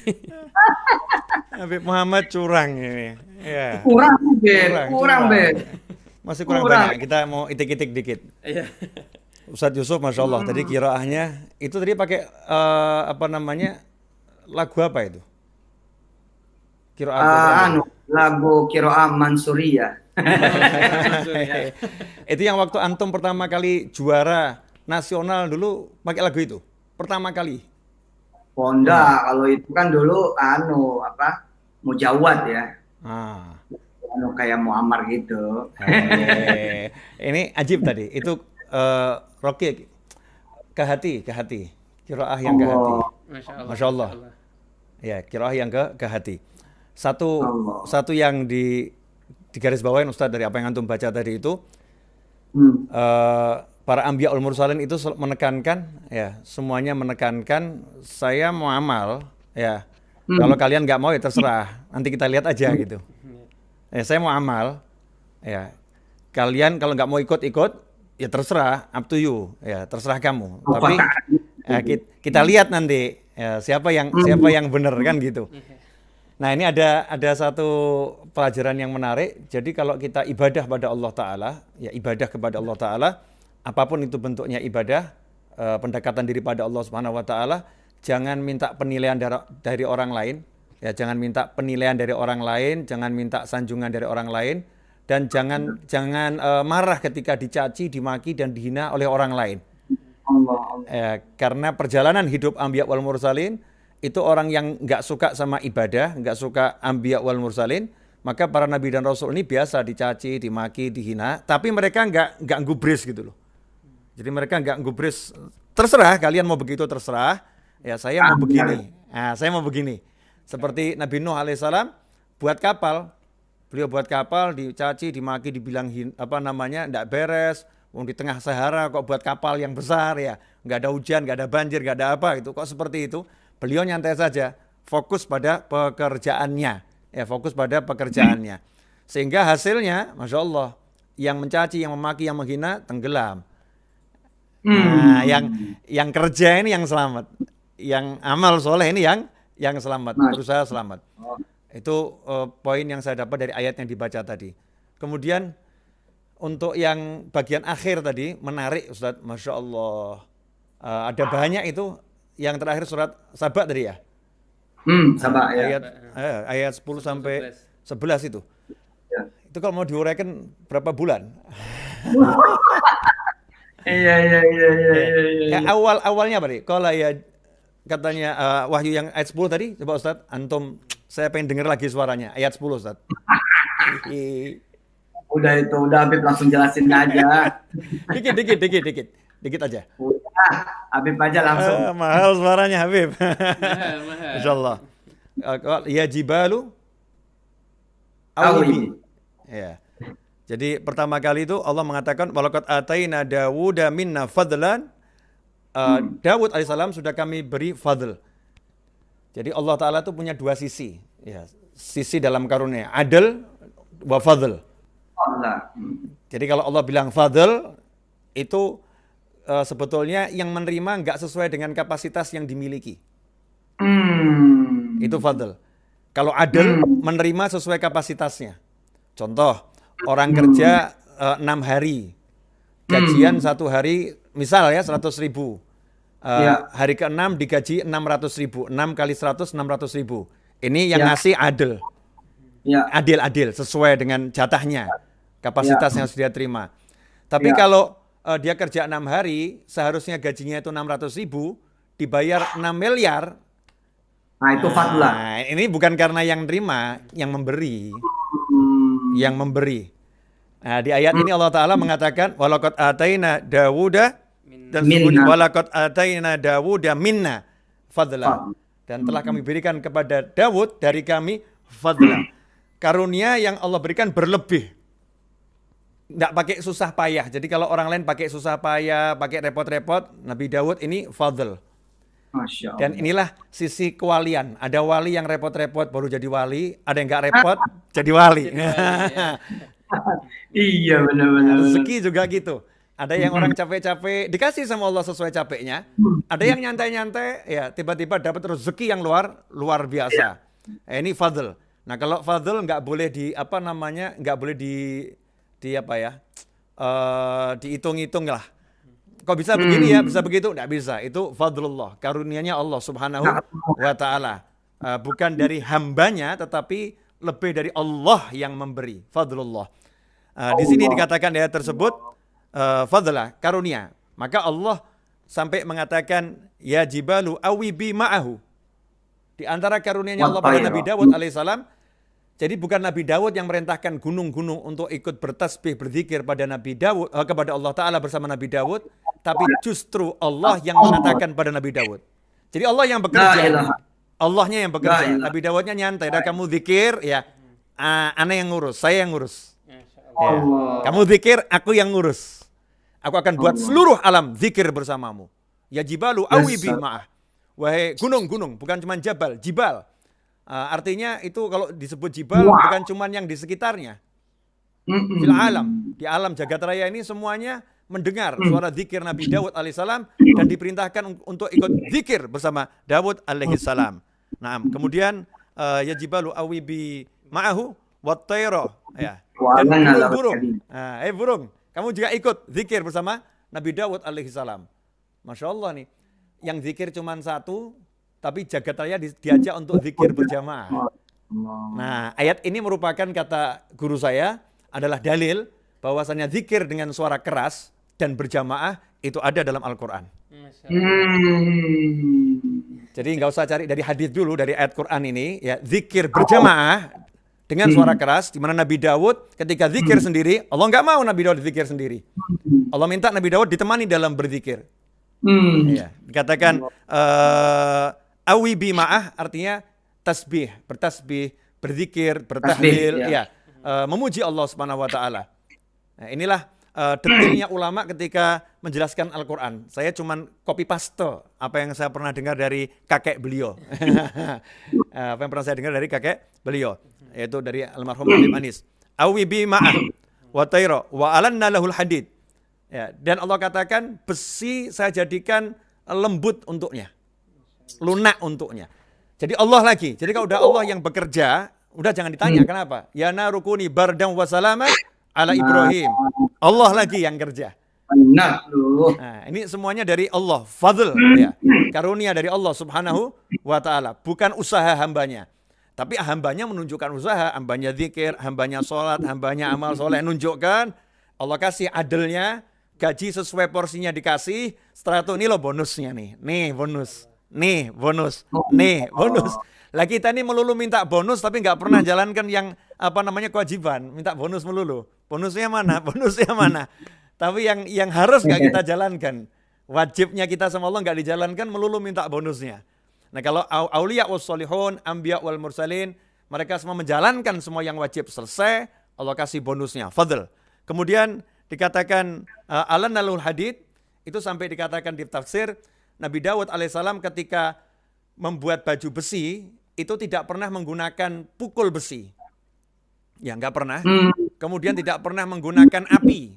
Habib Muhammad curang ini. Ya. Kurang, Ben. Masih kurang banyak. Kita mau itik-itik dikit. Ustadz Yusuf, Masya Allah. Tadi kiroahnya, itu tadi pakai lagu apa itu? Lagu Kiroah Mansuriyah. Itu yang waktu antum pertama kali juara nasional dulu pakai lagu itu? Pertama kali? Ponda, kalau itu kan dulu Mujawad ya. Kayak Muammar gitu. Ini ajib tadi. Itu Rocky ke hati. Kiroah yang ke hati. Masya Allah. Ya, kiroah yang ke hati. Satu yang di garis bawahin Ustadz dari apa yang antum baca tadi itu, para anbiya ul mursalin itu menekankan, ya semuanya menekankan saya mau amal, ya kalau kalian nggak mau ya terserah, nanti kita lihat aja gitu. Saya mau amal, ya kalian kalau nggak mau ikut ya terserah, up to you, ya terserah kamu. Tapi kita lihat nanti ya, siapa yang benar kan gitu. Nah, ini ada satu pelajaran yang menarik. Jadi kalau kita ibadah pada Allah Ta'ala, ya ibadah kepada Allah Ta'ala, apapun itu bentuknya ibadah, pendekatan diri pada Allah Subhanahu wa taala, jangan minta penilaian dari orang lain, ya jangan minta penilaian dari orang lain, jangan minta sanjungan dari orang lain, dan jangan marah ketika dicaci, dimaki dan dihina oleh orang lain. Karena perjalanan hidup Anbiya wal Mursalin itu orang yang nggak suka sama ibadah, nggak suka Anbiya wal Mursalin, maka para nabi dan rasul ini biasa dicaci, dimaki, dihina, tapi mereka nggak gubris gitu loh. Jadi mereka nggak gubris, terserah kalian mau begitu terserah. Ya saya mau begini. Nah, saya mau begini. Seperti Nabi Nuh alaihissalam buat kapal. Beliau buat kapal dicaci, dimaki, dibilang nggak beres. Di tengah Sahara kok buat kapal yang besar ya. Nggak ada hujan, nggak ada banjir, nggak ada apa gitu. Kok seperti itu? Beliau nyantai saja, fokus pada pekerjaannya. Ya, fokus pada pekerjaannya. Sehingga hasilnya, Masya Allah, yang mencaci, yang memaki, yang menghina, tenggelam. Nah, yang kerja ini yang selamat, yang amal soleh ini yang selamat, berusaha selamat. Itu poin yang saya dapat dari ayat yang dibaca tadi. Kemudian untuk yang bagian akhir tadi menarik, Ustadz, Masya Allah, ada banyak itu. Yang terakhir surat Saba tadi ya. Saba ya. Ayat 10 sampai 11 itu. Ya. Itu kalau mau diuraikan berapa bulan? Iya. Ya, awalnya apa nih? Kalau ya katanya Wahyu yang ayat 10 tadi, coba Ustadz, antum, saya pengen dengar lagi suaranya. Ayat 10 Ustadz. Udah Habib langsung jelasin aja. Dikit aja. Udah, Habib aja langsung. Mahal suaranya Habib. Masya Allah. Ya jibalu awibi. Ya. Jadi pertama kali itu Allah mengatakan walaqad ataina Dawuda minna fadlan. Dawud alaihissalam sudah kami beri fadl. Jadi Allah Ta'ala itu punya dua sisi. Ya, sisi dalam karunia. Adl wa fadl. Jadi kalau Allah bilang fadl, itu sebetulnya yang menerima nggak sesuai dengan kapasitas yang dimiliki. Itu fadl. Kalau adl, menerima sesuai kapasitasnya. Contoh, orang kerja 6 hari, gajian 1 hari, misal ya 100.000. Hari ke-6 digaji 600.000, 6 kali 100, 600.000. Ini yang ngasih adil. Adil, sesuai dengan jatahnya, kapasitas yang sudah terima. Tapi kalau dia kerja 6 hari, seharusnya gajinya itu 600.000, dibayar 6 miliar. Nah itu fadlah. Ini bukan karena yang terima, yang memberi. Yang memberi. Nah, di ayat ini Allah Ta'ala mengatakan walaqad ataina Dawuda dan walaqad ataina Dawuda minna fadla. Dan telah kami berikan kepada Dawud dari kami fadla. Karunia yang Allah berikan berlebih. Nggak pakai susah payah. Jadi kalau orang lain pakai susah payah, pakai repot-repot, Nabi Dawud ini fadl. Masya Allah. Dan inilah sisi kewalian. Ada wali yang repot-repot baru jadi wali, ada yang nggak repot jadi wali. Iya benar-benar. Rezeki juga gitu. Ada yang orang capek-capek dikasih sama Allah sesuai capeknya. Ada yang nyantai-nyantai, ya tiba-tiba dapat rezeki yang luar biasa. Ini fadl. Nah kalau fadl nggak boleh nggak boleh dihitung-hitung lah. Kok bisa begini ya, bisa begitu? Nggak bisa. Itu fadlullah, karunianya Allah Subhanahu wa Ta'ala. Bukan dari hambanya, tetapi lebih dari Allah yang memberi. Fadlullah. Di sini dikatakan ayat tersebut fadlah, karunia. Maka Allah sampai mengatakan ya jibalu awibi ma'ahu. Di antara karunianya Allah pada Nabi Dawud alaihissalam. Jadi bukan Nabi Dawud yang merintahkan gunung-gunung untuk ikut bertasbih, berzikir pada Nabi Dawud, kepada Allah Ta'ala bersama Nabi Dawud, tapi justru Allah yang mengatakan pada Nabi Dawud. Jadi Allah yang bekerja. Allahnya yang bekerja. Nabi Dawudnya nyantai. Dan kamu zikir, ya, ana yang ngurus, saya yang ngurus. Ya. Kamu zikir, aku yang ngurus. Aku akan buat seluruh alam zikir bersamamu. Ya jibalu awibi ma'ah. Wahai gunung-gunung, bukan cuma jabal, jibal. Artinya itu kalau disebut jibal bukan cuma yang di sekitarnya. Fil alam, di alam jagat raya ini semuanya mendengar suara zikir Nabi Dawud alaihissalam dan diperintahkan untuk ikut zikir bersama Dawud alaihissalam. Nah, kemudian ya jibalu awibi ma'ahu wat tayra, ya. Dan burung. Burung, kamu juga ikut zikir bersama Nabi Dawud alaihissalam. Masya Allah nih. Yang zikir cuma satu, tapi jagat raya diajak untuk zikir berjamaah. Nah, ayat ini merupakan kata guru saya adalah dalil bahwasannya zikir dengan suara keras dan berjamaah itu ada dalam Al-Quran. Jadi nggak usah cari dari hadis dulu, dari ayat Quran ini, ya zikir berjamaah dengan suara keras, di mana Nabi Daud ketika zikir sendiri, Allah nggak mau Nabi Daud zikir sendiri. Allah minta Nabi Daud ditemani dalam berzikir. Ya, dikatakan awi bima'ah artinya tasbih, bertasbih, berzikir, bertahlil, ya, memuji Allah Subhanahu wa taala. Nah, inilah detailnya ulama ketika menjelaskan Al-Qur'an. Saya cuman copy paste apa yang saya pernah dengar dari kakek beliau. Apa yang pernah saya dengar dari kakek beliau, yaitu dari almarhum Habib Anis. Awi bima'ah wa tayra wa alanna lahul hadid. Ya, dan Allah katakan besi saya jadikan lembut untuknya, lunak untuknya. Jadi Allah lagi. Jadi kalau udah Allah yang bekerja, udah jangan ditanya kenapa. Ya narukuni bardam wa salama ala Ibrahim. Allah lagi yang kerja. Nah, ini semuanya dari Allah, fadl, ya, karunia dari Allah Subhanahu wa taala, bukan usaha hambanya. Tapi hambanya menunjukkan usaha, hambanya zikir, hambanya sholat, hambanya amal soleh, nunjukkan Allah kasih adilnya. Gaji sesuai porsinya dikasih, setelah itu ini loh bonusnya nih. Nih bonus, nih bonus, nih bonus. Lah kita ini melulu minta bonus tapi nggak pernah jalankan yang apa namanya kewajiban, minta bonus melulu. Bonusnya mana? Bonusnya mana? Tapi yang harus nggak kita jalankan. Wajibnya kita sama Allah nggak dijalankan, melulu minta bonusnya. Nah kalau auliya was solihun, anbiya wal mursalin, mereka semua menjalankan semua yang wajib selesai, Allah kasih bonusnya, fadl. Kemudian dikatakan alanalul hadid, itu sampai dikatakan di tafsir Nabi Daud alaihissalam ketika membuat baju besi itu tidak pernah menggunakan pukul besi, ya nggak pernah. Kemudian tidak pernah menggunakan api,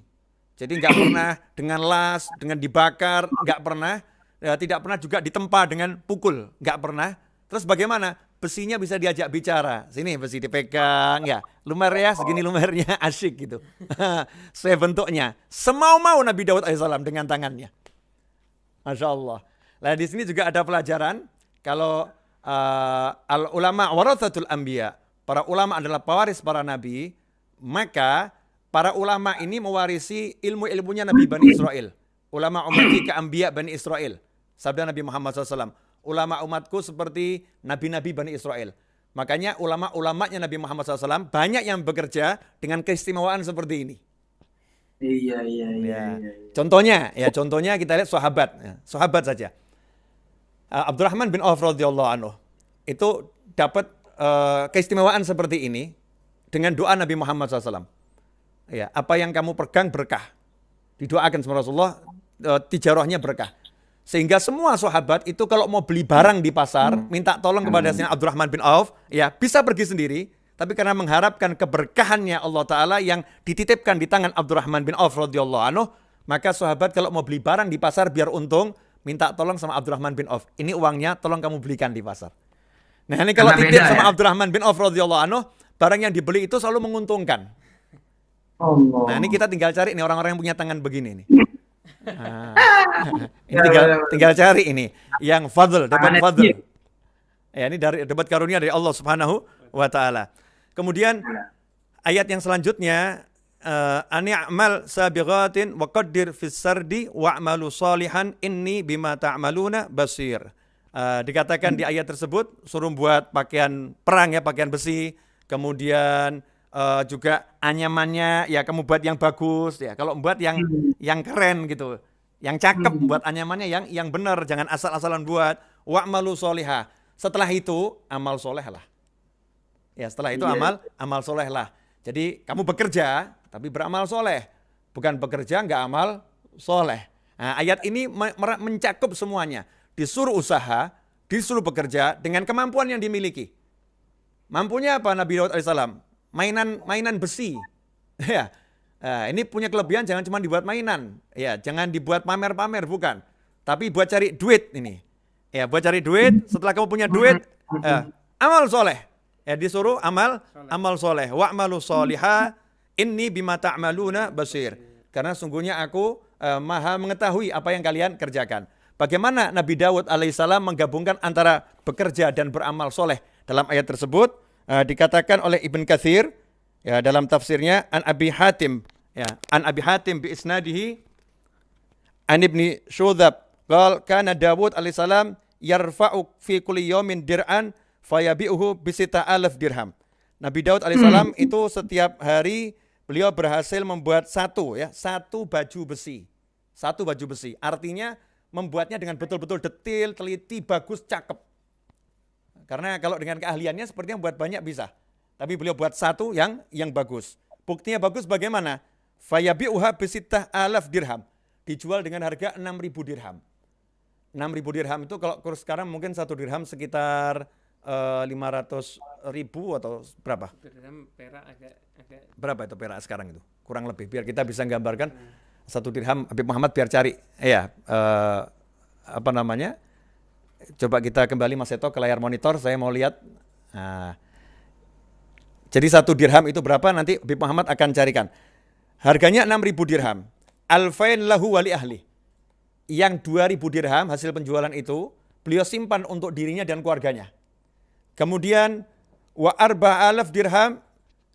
jadi nggak pernah dengan las, dengan dibakar, nggak pernah. Ya, tidak pernah juga ditempa dengan pukul, nggak pernah. Terus bagaimana? Besinya bisa diajak bicara. Sini besi dipegang, ya. Lumer ya, segini lumernya, asyik gitu. Saya bentuknya. Semau-mau Nabi Daud alaihissalam dengan tangannya. Masya Allah. Nah di sini juga ada pelajaran. Kalau al-ulama warathatul anbiya, para ulama adalah pewaris para nabi, maka para ulama ini mewarisi ilmu-ilmunya Nabi Bani Israel. Ulama ummati ka anbiya Bani Israel. Sabda Nabi Muhammad SAW. Ulama umatku seperti nabi-nabi Bani Israel. Makanya ulama-ulamanya Nabi Muhammad SAW banyak yang bekerja dengan keistimewaan seperti ini. Iya. Contohnya kita lihat sahabat, ya, sahabat saja. Abdurrahman bin Auf radhiyallahu anhu itu dapat keistimewaan seperti ini dengan doa Nabi Muhammad SAW. Ya, apa yang kamu pegang berkah. Didoakan sama Rasulullah, tijarahnya berkah. Sehingga semua sahabat itu kalau mau beli barang di pasar, minta tolong kepada Sayyidina Abdurrahman bin Auf, ya bisa pergi sendiri, tapi karena mengharapkan keberkahannya Allah Ta'ala yang dititipkan di tangan Abdurrahman bin Auf radhiyallahu anhu, maka sahabat kalau mau beli barang di pasar biar untung, minta tolong sama Abdurrahman bin Auf. Ini uangnya tolong kamu belikan di pasar. Nah ini kalau titip sama Abdurrahman bin Auf radhiyallahu anhu, barang yang dibeli itu selalu menguntungkan. Nah ini kita tinggal cari nih orang-orang yang punya tangan begini nih. Ini tinggal cari ini yang fadl, dapat fadl. Ya ini dapat karunia dari Allah Subhanahu wa taala. Kemudian ayat yang selanjutnya ani'mal sabighatin wa qaddir fis sardi wa'malu salihan inni bima ta'maluna basir. Dikatakan di ayat tersebut suruh buat pakaian perang ya, pakaian besi, kemudian juga anyamannya ya kamu buat yang bagus ya, kalau buat yang keren gitu, yang cakep, buat anyamannya yang benar, jangan asal-asalan buat. Wa'malu solihah, setelah itu amal soleh lah ya, setelah itu amal soleh lah. Jadi kamu bekerja tapi beramal soleh, bukan bekerja nggak amal soleh. Nah, ayat ini mencakup semuanya, disuruh usaha, disuruh bekerja dengan kemampuan yang dimiliki. Mampunya apa Nabi Daud alaihissalam? Mainan besi. Ya. Ini punya kelebihan, jangan cuma dibuat mainan. Ya, jangan dibuat pamer-pamer, bukan. Tapi buat cari duit ini. Ya, buat cari duit, setelah kamu punya duit, amal soleh. Ya, disuruh amal soleh. Wa'malu soliha inni bima ta'maluna basir. Karena sungguhnya aku maha mengetahui apa yang kalian kerjakan. bagaimana Nabi Daud alaihissalam menggabungkan antara bekerja dan beramal soleh. Dalam ayat tersebut dikatakan oleh Ibn Katsir ya dalam tafsirnya an Abi Hatim bi isnadihi an Ibni Syudzab qala kana Daud alaihissalam yarfa'u fi kulli yawmin dir'an fayabi'uhu bi 6,000 dirham. Nabi Daud alaihissalam itu setiap hari beliau berhasil membuat satu baju besi. Satu baju besi. Artinya membuatnya dengan betul-betul detail, teliti, bagus, cakep. Karena kalau dengan keahliannya sepertinya buat banyak bisa. Tapi beliau buat satu yang bagus. Buktinya bagus bagaimana? Fayabi'uha bi 6,000 dirham. Dijual dengan harga 6.000 dirham. 6.000 dirham itu kalau kurs sekarang mungkin 1 dirham sekitar 500.000 atau berapa? Dirham perak agak Berapa itu perak sekarang itu? Kurang lebih biar kita bisa gambarkan 1 dirham. Habib Muhammad biar cari. Apa namanya? Coba kita kembali Mas Seto ke layar monitor, saya mau lihat. Nah, jadi 1 dirham itu berapa nanti Habib Muhammad akan carikan. Harganya 6.000 dirham. Alfain lahu wali ahli. Yang 2.000 dirham hasil penjualan itu beliau simpan untuk dirinya dan keluarganya. Kemudian wa 4,000 dirham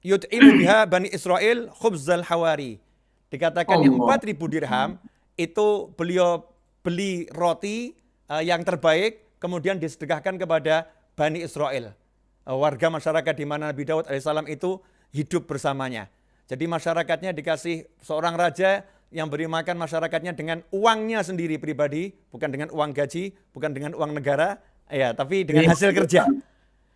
yut'imu biha Bani Israel khubzal hawari. Dikatakan yang 4.000 dirham itu beliau beli roti yang terbaik kemudian disedekahkan kepada Bani Israel. Warga masyarakat di mana Nabi Daud alaihissalam itu hidup bersamanya. Jadi masyarakatnya dikasih seorang raja yang beri makan masyarakatnya dengan uangnya sendiri pribadi, bukan dengan uang gaji, bukan dengan uang negara, tapi dengan hasil kerja.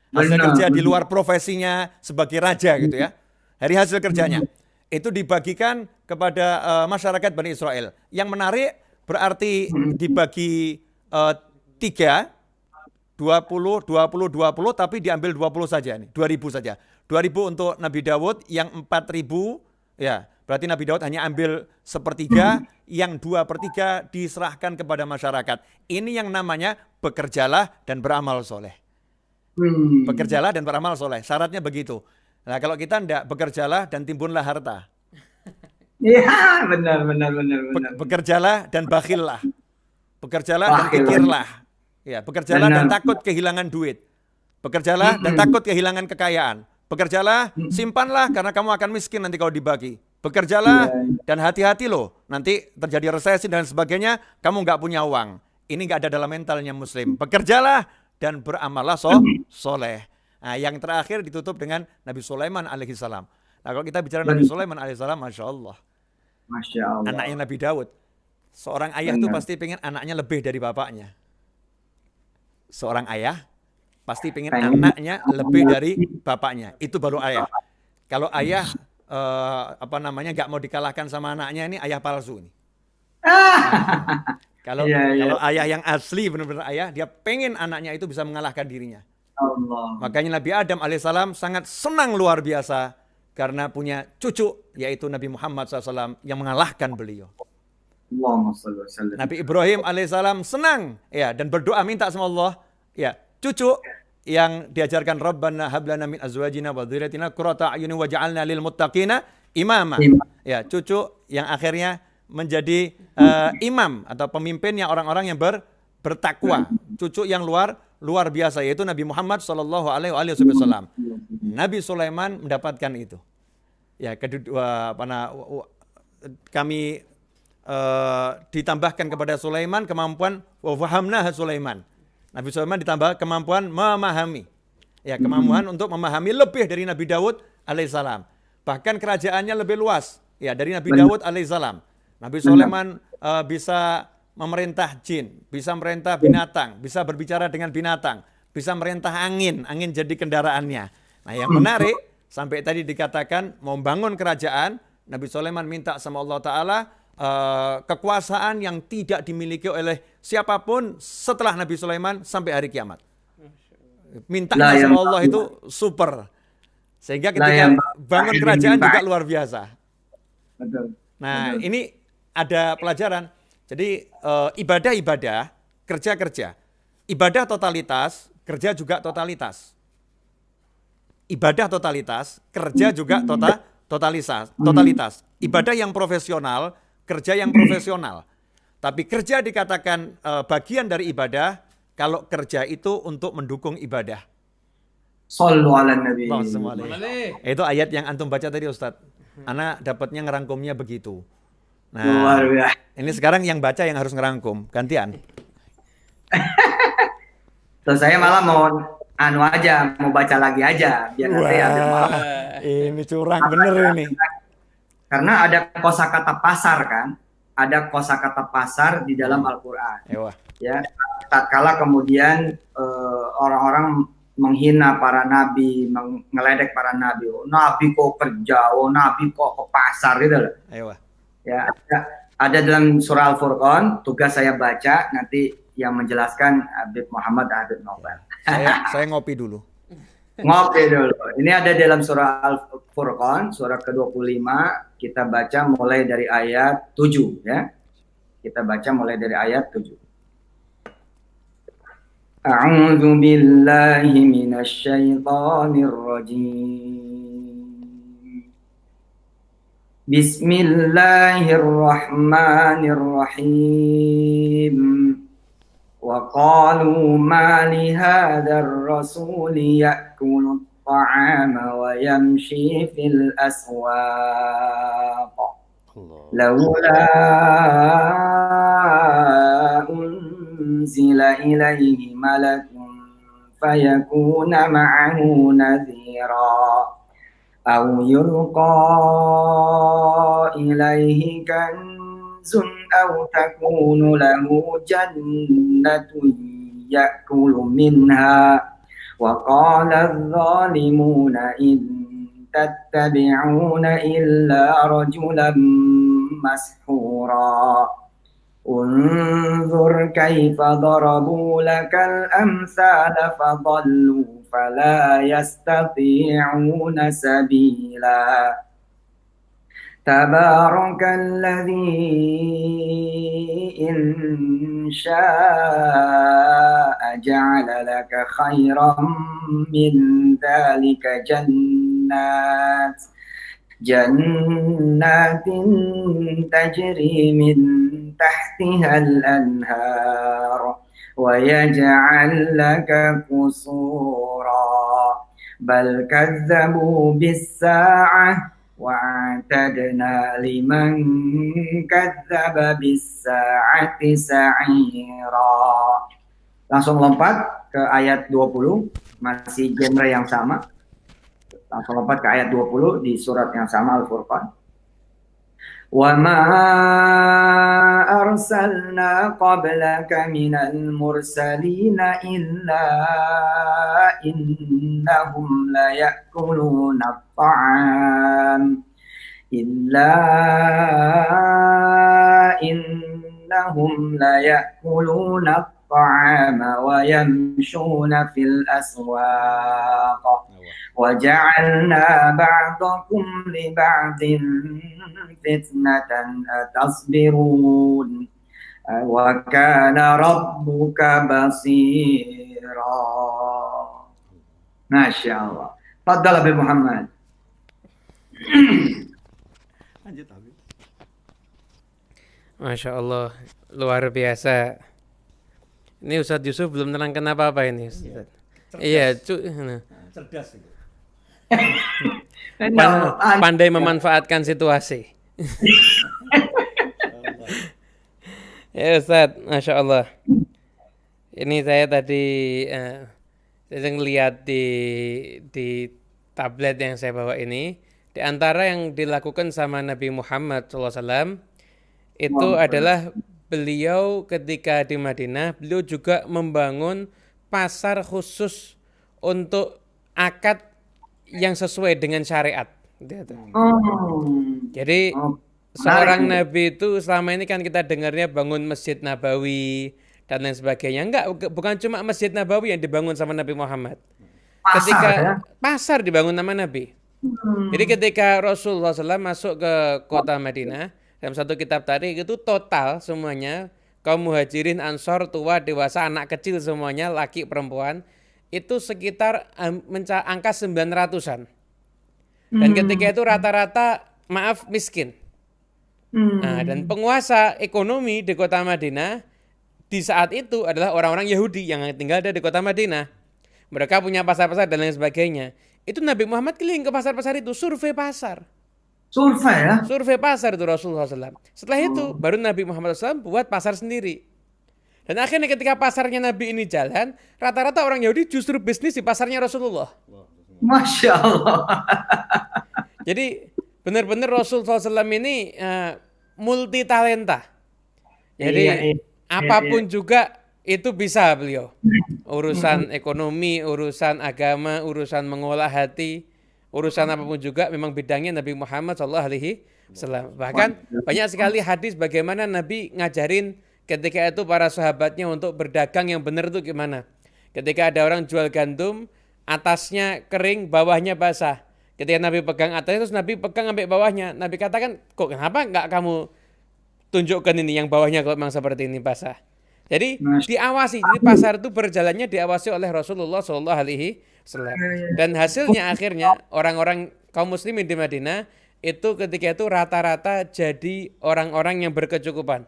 Hasil kerja di luar profesinya sebagai raja gitu ya. Dari hasil kerjanya. Itu dibagikan kepada masyarakat Bani Israel. Yang menarik berarti dibagi 3, 20, 20, 20, tapi diambil 20 saja nih, 2.000 saja. 2.000 untuk Nabi Daud, yang 4.000, ya berarti Nabi Daud hanya ambil 1/3, yang 2/3 diserahkan kepada masyarakat. Ini yang namanya bekerjalah dan beramal soleh. Bekerjalah dan beramal soleh, syaratnya begitu. Nah kalau kita enggak, bekerjalah dan timbunlah harta. Iya, benar. Bekerjalah dan bakhillah. Bekerjalah dan pikirlah. Ya, bekerjalah dan takut kehilangan duit. Bekerjalah dan takut kehilangan kekayaan. Bekerjalah, simpanlah karena kamu akan miskin nanti kalau dibagi. Bekerjalah dan hati-hati loh. Nanti terjadi resesi dan sebagainya, kamu nggak punya uang. Ini nggak ada dalam mentalnya Muslim. Bekerjalah dan beramallah soleh. Nah, yang terakhir ditutup dengan Nabi Sulaiman alaihissalam. Nah, kalau kita bicara Nabi Sulaiman alaihissalam, Masya Allah. Anaknya Nabi Daud. Seorang ayah itu pasti pengen anaknya lebih dari bapaknya. Seorang ayah pasti pengen anaknya lebih dari bapaknya. Itu baru ayah. Kalau ayah nggak mau dikalahkan sama anaknya, ini ayah palsu nih. Kalau ayah yang asli benar-benar ayah, dia pengen anaknya itu bisa mengalahkan dirinya. Allah. Makanya Nabi Adam alaihissalam sangat senang luar biasa karena punya cucu yaitu Nabi Muhammad SAW yang mengalahkan beliau. Nabi Ibrahim alaihissalam senang dan berdoa minta sama Allah cucu yang diajarkan Rabbana hablana min azwajina wa dzurriyyatina qurrata a'yunin waj'alna lil muttaqina imama. Cucu yang akhirnya menjadi imam atau pemimpinnya orang-orang yang bertakwa. Cucu yang luar biasa yaitu Nabi Muhammad sallallahu alaihi wasallam. Nabi Sulaiman mendapatkan itu. Ya, kedua kami ditambahkan kepada Sulaiman kemampuan wa fahamnaha Sulaiman. Nabi Sulaiman ditambah kemampuan memahami. Ya, kemampuan untuk memahami lebih dari Nabi Daud alaihissalam. Bahkan kerajaannya lebih luas dari Nabi Daud alaihissalam. Nabi Sulaiman bisa memerintah jin, bisa memerintah binatang, bisa berbicara dengan binatang, bisa merintah angin jadi kendaraannya. Nah, yang menarik sampai tadi dikatakan mau bangun kerajaan, Nabi Sulaiman minta sama Allah Ta'ala kekuasaan yang tidak dimiliki oleh siapapun setelah Nabi Sulaiman sampai hari kiamat. Minta sama Allah itu super. Sehingga ketika bangun kerajaan juga luar biasa. Nah, ini ada pelajaran. Jadi ibadah-ibadah, kerja-kerja. Ibadah totalitas, kerja juga totalitas. Ibadah totalitas, kerja juga totalitas. Ibadah yang profesional, kerja yang profesional. Tapi kerja dikatakan bagian dari ibadah kalau kerja itu untuk mendukung ibadah. Sallu ala nabi. Itu ayat yang antum baca tadi Ustadz. Ana dapatnya ngerangkumnya begitu. Nah, Luar biasa. ini sekarang yang baca yang harus ngerangkum. Gantian. Terus saya malah mau anu aja, mau baca lagi aja biar nanti ada maaf. Ini curang bener ini. Karena ada kosakata pasar kan, ada kosakata pasar di dalam Al-Qur'an. Ewa. Ya, tatkala kemudian orang-orang menghina para nabi, ngeledek para nabi. Oh, nabi kok kerja, oh nabi kok ke pasar gitu loh. Ewa. Ya, ada dalam surah Al-Furqan, tugas saya baca nanti yang menjelaskan Habib Muhammad dan Habib Novel. Saya ngopi dulu. Ngopi dulu. Ini ada dalam surah Al-Furqan, surah ke-25, kita baca mulai dari ayat 7 ya. Kita baca mulai dari ayat 7. A'udzu billahi minasy syaithanir rajim. Bismillahirrahmanirrahim. Wa qalu ma li hadzal rasul ya'kulu at-ta'ama wa yamshi fil aswaq. Laula unzila ilaihi malakun fayakuna ma'ahu nadhira aw yulqa ilaihi kanzun aw takunu lahu jannatun ya'kulu minha wa qala adh-dhalimuna in tattabi'una illa rajulan mashura unzur kaifa darabu lakal amsala fadallu fala yastati'una sabila tabarakalladzi in syaa'a ja'ala laka khairan min dzalika jannatin tajri min tahtihal anhar wa yaj'al laka qusura bal kadzabu bis sa'ah wa a'tadna liman kadzdzaba bis sa'ati sa'ira. Langsung lompat ke ayat 20, masih genre yang sama. Langsung lompat ke ayat 20 di surat yang sama Al-Furqan. Wa ma arsalna qablaka minal mursalina illa innahum la ya'kuluna at-ta'am illa innahum la ya'kuluna at-ta'ama wa yamshuna fil aswaq وَجَعَلْنَا بَعْضَكُمْ لِبَعْضٍ فِتْنَةً أَتَصْبِرُونَ وَكَانَ رَبُّكَ بَصِيرًا. Masya Allah. Fadhal Habib Muhammad. Lanjut Habib. Masya Allah, luar biasa. Ini Ustadz Yusuf belum terangkan apa-apa ini Ustadz. Iya, cerdas itu. Pandai memanfaatkan situasi. Ya Ustadz, Masya Allah. Ini saya tadi saya ngeliat di tablet yang saya bawa ini. Di antara yang dilakukan sama Nabi Muhammad SAW itu adalah beliau ketika di Madinah, beliau juga membangun pasar khusus untuk akad yang sesuai dengan syariat. Jadi seorang nabi itu selama ini kan kita dengarnya bangun Masjid Nabawi dan lain sebagainya. Enggak, bukan cuma Masjid Nabawi yang dibangun sama Nabi Muhammad. Pasar dibangun sama Nabi. Jadi ketika Rasulullah SAW masuk ke kota Madinah, dalam satu kitab tarikh itu total semuanya kaum muhajirin, ansor, tua, dewasa, anak kecil semuanya, laki, perempuan, itu sekitar angka 900-an. Dan ketika itu rata-rata, maaf, miskin. Nah, dan penguasa ekonomi di kota Madinah di saat itu adalah orang-orang Yahudi yang tinggal di kota Madinah. Mereka punya pasar-pasar dan lain sebagainya. Itu Nabi Muhammad keliling ke pasar-pasar itu, survei pasar. Survei ya? Survei pasar itu Rasulullah SAW. Setelah itu baru Nabi Muhammad SAW buat pasar sendiri. Dan akhirnya ketika pasarnya Nabi ini jalan, rata-rata orang Yahudi justru bisnis di pasarnya Rasulullah. Masya Allah. Jadi benar-benar Rasulullah SAW ini multi talenta. Jadi apapun juga itu bisa beliau. Urusan ekonomi, urusan agama, urusan mengolah hati, urusan apapun juga memang bidangnya Nabi Muhammad SAW. Bahkan banyak sekali hadis bagaimana Nabi ngajarin ketika itu para sahabatnya untuk berdagang yang benar itu gimana. Ketika ada orang jual gandum, atasnya kering, bawahnya basah. Ketika Nabi pegang atasnya, terus Nabi pegang sampai bawahnya. Nabi katakan, kok kenapa nggak kamu tunjukkan ini yang bawahnya kalau memang seperti ini basah. Jadi diawasi, jadi pasar itu berjalannya diawasi oleh Rasulullah SAW. Dan hasilnya akhirnya orang-orang kaum muslimin di Madinah itu ketika itu rata-rata jadi orang-orang yang berkecukupan.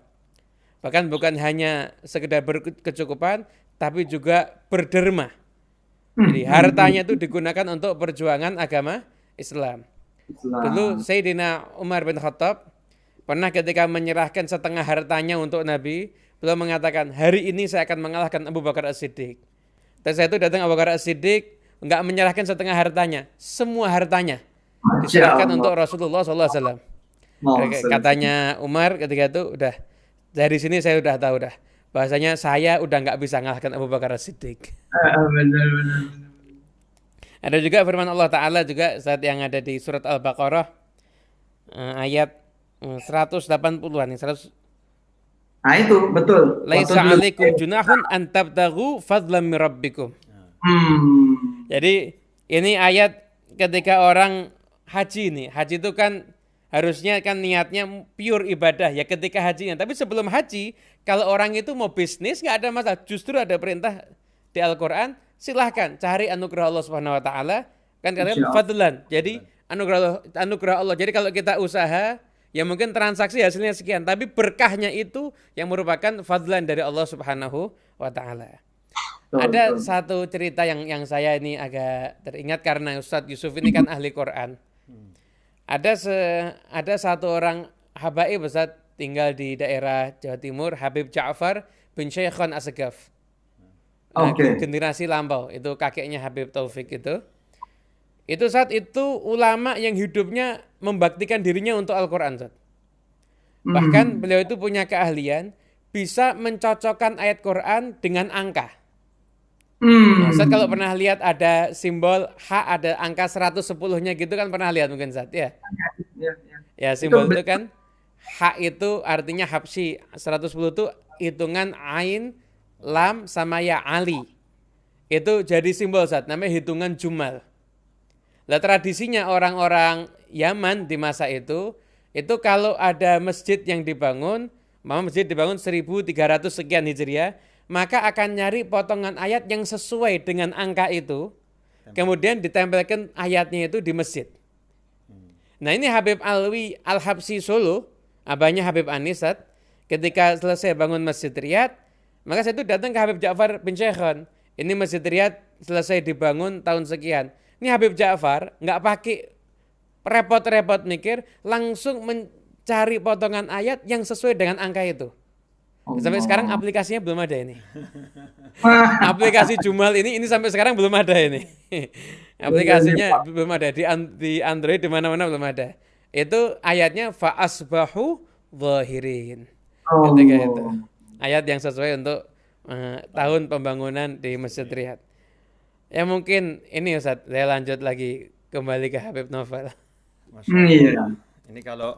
Bahkan bukan hanya sekedar berkecukupan, tapi juga berderma. Jadi hartanya itu digunakan untuk perjuangan agama Islam. Dulu Sayyidina Umar bin Khattab pernah ketika menyerahkan setengah hartanya untuk Nabi, beliau mengatakan, hari ini saya akan mengalahkan Abu Bakar As-Siddiq. Dan saya itu datang Abu Bakar As-Siddiq, enggak menyerahkan setengah hartanya, semua hartanya diserahkan untuk Rasulullah SAW. Katanya Umar ketika itu, udah dari sini saya udah tahu dah, bahasanya saya udah enggak bisa mengalahkan Abu Bakar As-Siddiq. Benar. Ada juga firman Allah Ta'ala juga saat yang ada di surat Al-Baqarah ayat 180-an. Nah itu betul. Laisa alaikum junahun an tabtaghu fadlan min rabbikum. Jadi ini ayat ketika orang haji ini. Haji itu kan harusnya kan niatnya pure ibadah ya ketika hajinya. Tapi sebelum haji, kalau orang itu mau bisnis nggak ada masalah. Justru ada perintah di Al-Quran, silahkan cari anugerah Allah Subhanahu Wa Taala. Kan katakan fadlan. Jadi anugerah Allah. Jadi kalau kita usaha, ya mungkin transaksi hasilnya sekian, tapi berkahnya itu yang merupakan fadlan dari Allah Subhanahu wa Ta'ala. Ada satu cerita yang saya ini agak teringat karena Ustadz Yusuf ini kan ahli Quran. Ada satu orang habaib Ustadz tinggal di daerah Jawa Timur, Habib Ja'far bin Syekhon Asgaf. Generasi lampau, itu kakeknya Habib Taufik itu. Itu saat itu ulama yang hidupnya membaktikan dirinya untuk Al-Quran. Bahkan beliau itu punya keahlian bisa mencocokkan ayat Quran dengan angka. Nah, Ustaz kalau pernah lihat ada simbol H ada angka 110-nya gitu kan pernah lihat mungkin Ustaz ya? Ya simbol itu kan H itu artinya habsyi, 110 itu hitungan ain, lam sama ya ali. Itu jadi simbol Ustaz, namanya hitungan jumal. Nah, tradisinya orang-orang Yaman di masa itu kalau ada masjid yang dibangun, masjid dibangun 1300 sekian Hijriah, maka akan nyari potongan ayat yang sesuai dengan angka itu, kemudian ditempelkan ayatnya itu di masjid. Nah ini Habib Alwi Al-Habsyi Solo, abahnya Habib Anisat, ketika selesai bangun Masjid Riyad, maka saya itu datang ke Habib Ja'far bin Syekhon. Ini Masjid Riyad selesai dibangun tahun sekian. Ini Habib Ja'far nggak pakai repot-repot mikir, langsung mencari potongan ayat yang sesuai dengan angka itu. Sampai sekarang aplikasinya belum ada ini. Aplikasi Jumal ini sampai sekarang belum ada ini. Aplikasinya belum ada di Android di mana-mana belum ada. Itu ayatnya fa asbahu zahirin. Ketika itu ayat yang sesuai untuk tahun pembangunan di Masjid Riyad. Ya mungkin ini Ustaz, saya lanjut lagi kembali ke Habib Novel. Iya. Ini kalau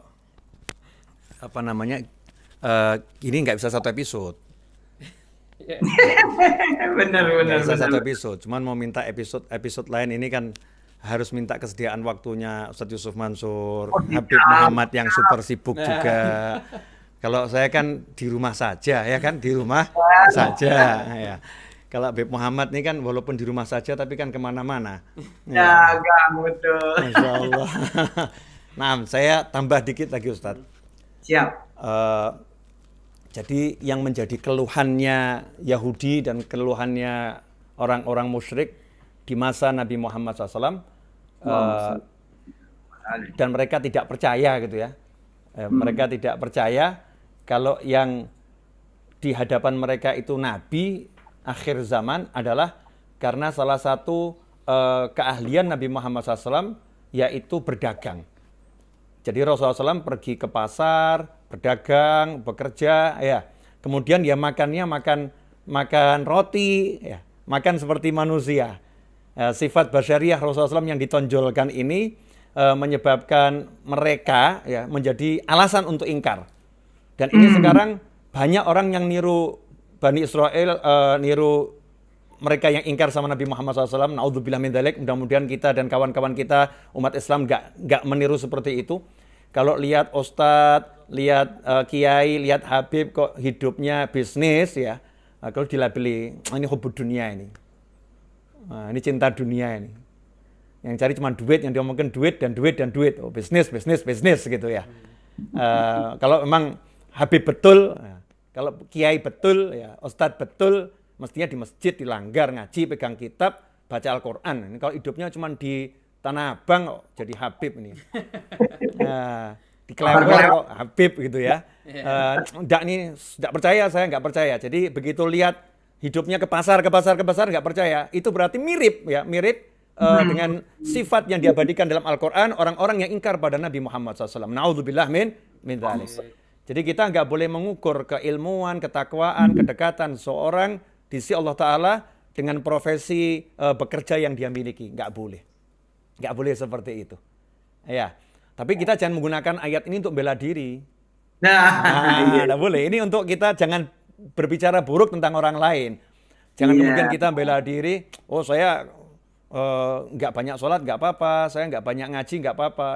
apa namanya ini nggak bisa satu episode. Benar. Bisa satu episode. Cuman mau minta episode lain ini kan harus minta kesediaan waktunya Ustadz Yusuf Mansur, Habib Muhammad yang super sibuk juga. Kalau saya kan di rumah saja, ya kan di rumah saja. Ya. Kalau Habib Muhammad ini kan walaupun di rumah saja tapi kan kemana-mana. Ya, betul. Masya Allah. Nah, saya tambah dikit lagi Ustadz. Siap. Eh, jadi yang menjadi keluhannya Yahudi dan keluhannya orang-orang musyrik di masa Nabi Muhammad SAW, dan mereka tidak percaya gitu ya. Mereka tidak percaya kalau yang di hadapan mereka itu Nabi akhir zaman adalah karena salah satu keahlian Nabi Muhammad SAW yaitu berdagang. Jadi Rasulullah SAW pergi ke pasar, berdagang, bekerja, ya. Kemudian ya makannya makan roti, ya. Makan seperti manusia. Sifat basyariah Rasulullah SAW yang ditonjolkan ini menyebabkan mereka ya menjadi alasan untuk ingkar. Dan ini sekarang banyak orang yang niru Bani Israel, niru mereka yang ingkar sama Nabi Muhammad SAW. Naudzubillah min dzalik. Mudah-mudahan kita dan kawan-kawan kita umat Islam nggak meniru seperti itu. Kalau lihat ustadz, lihat kiai, lihat habib kok hidupnya bisnis ya. Kalau dilabeli ini hubud dunia ini. Ini cinta dunia ini. Yang cari cuma duit, yang diomongkan duit dan duit dan duit. Oh, bisnis gitu ya. Kalau memang habib betul, kalau kiai betul, ya ustadz betul, mestinya di masjid, dilanggar, ngaji, pegang kitab, baca Al-Quran. Ini kalau hidupnya cuma di Tanah Abang, jadi Habib ini. Di Klewel kok Habib gitu ya. Nggak percaya, saya nggak percaya. Jadi begitu lihat hidupnya ke pasar, nggak percaya. Itu berarti mirip dengan sifat yang diabadikan dalam Al-Quran, orang-orang yang ingkar pada Nabi Muhammad SAW. Na'udzubillah min dzalik. Jadi kita nggak boleh mengukur keilmuan, ketakwaan, kedekatan seorang di sisi Allah Ta'ala dengan profesi bekerja yang dia miliki. Nggak boleh seperti itu. Ya. Tapi kita jangan menggunakan ayat ini untuk bela diri. Nggak boleh. Ini untuk kita jangan berbicara buruk tentang orang lain. Jangan kemudian kita bela diri, oh saya nggak banyak sholat, nggak apa-apa. Saya nggak banyak ngaji, nggak apa-apa.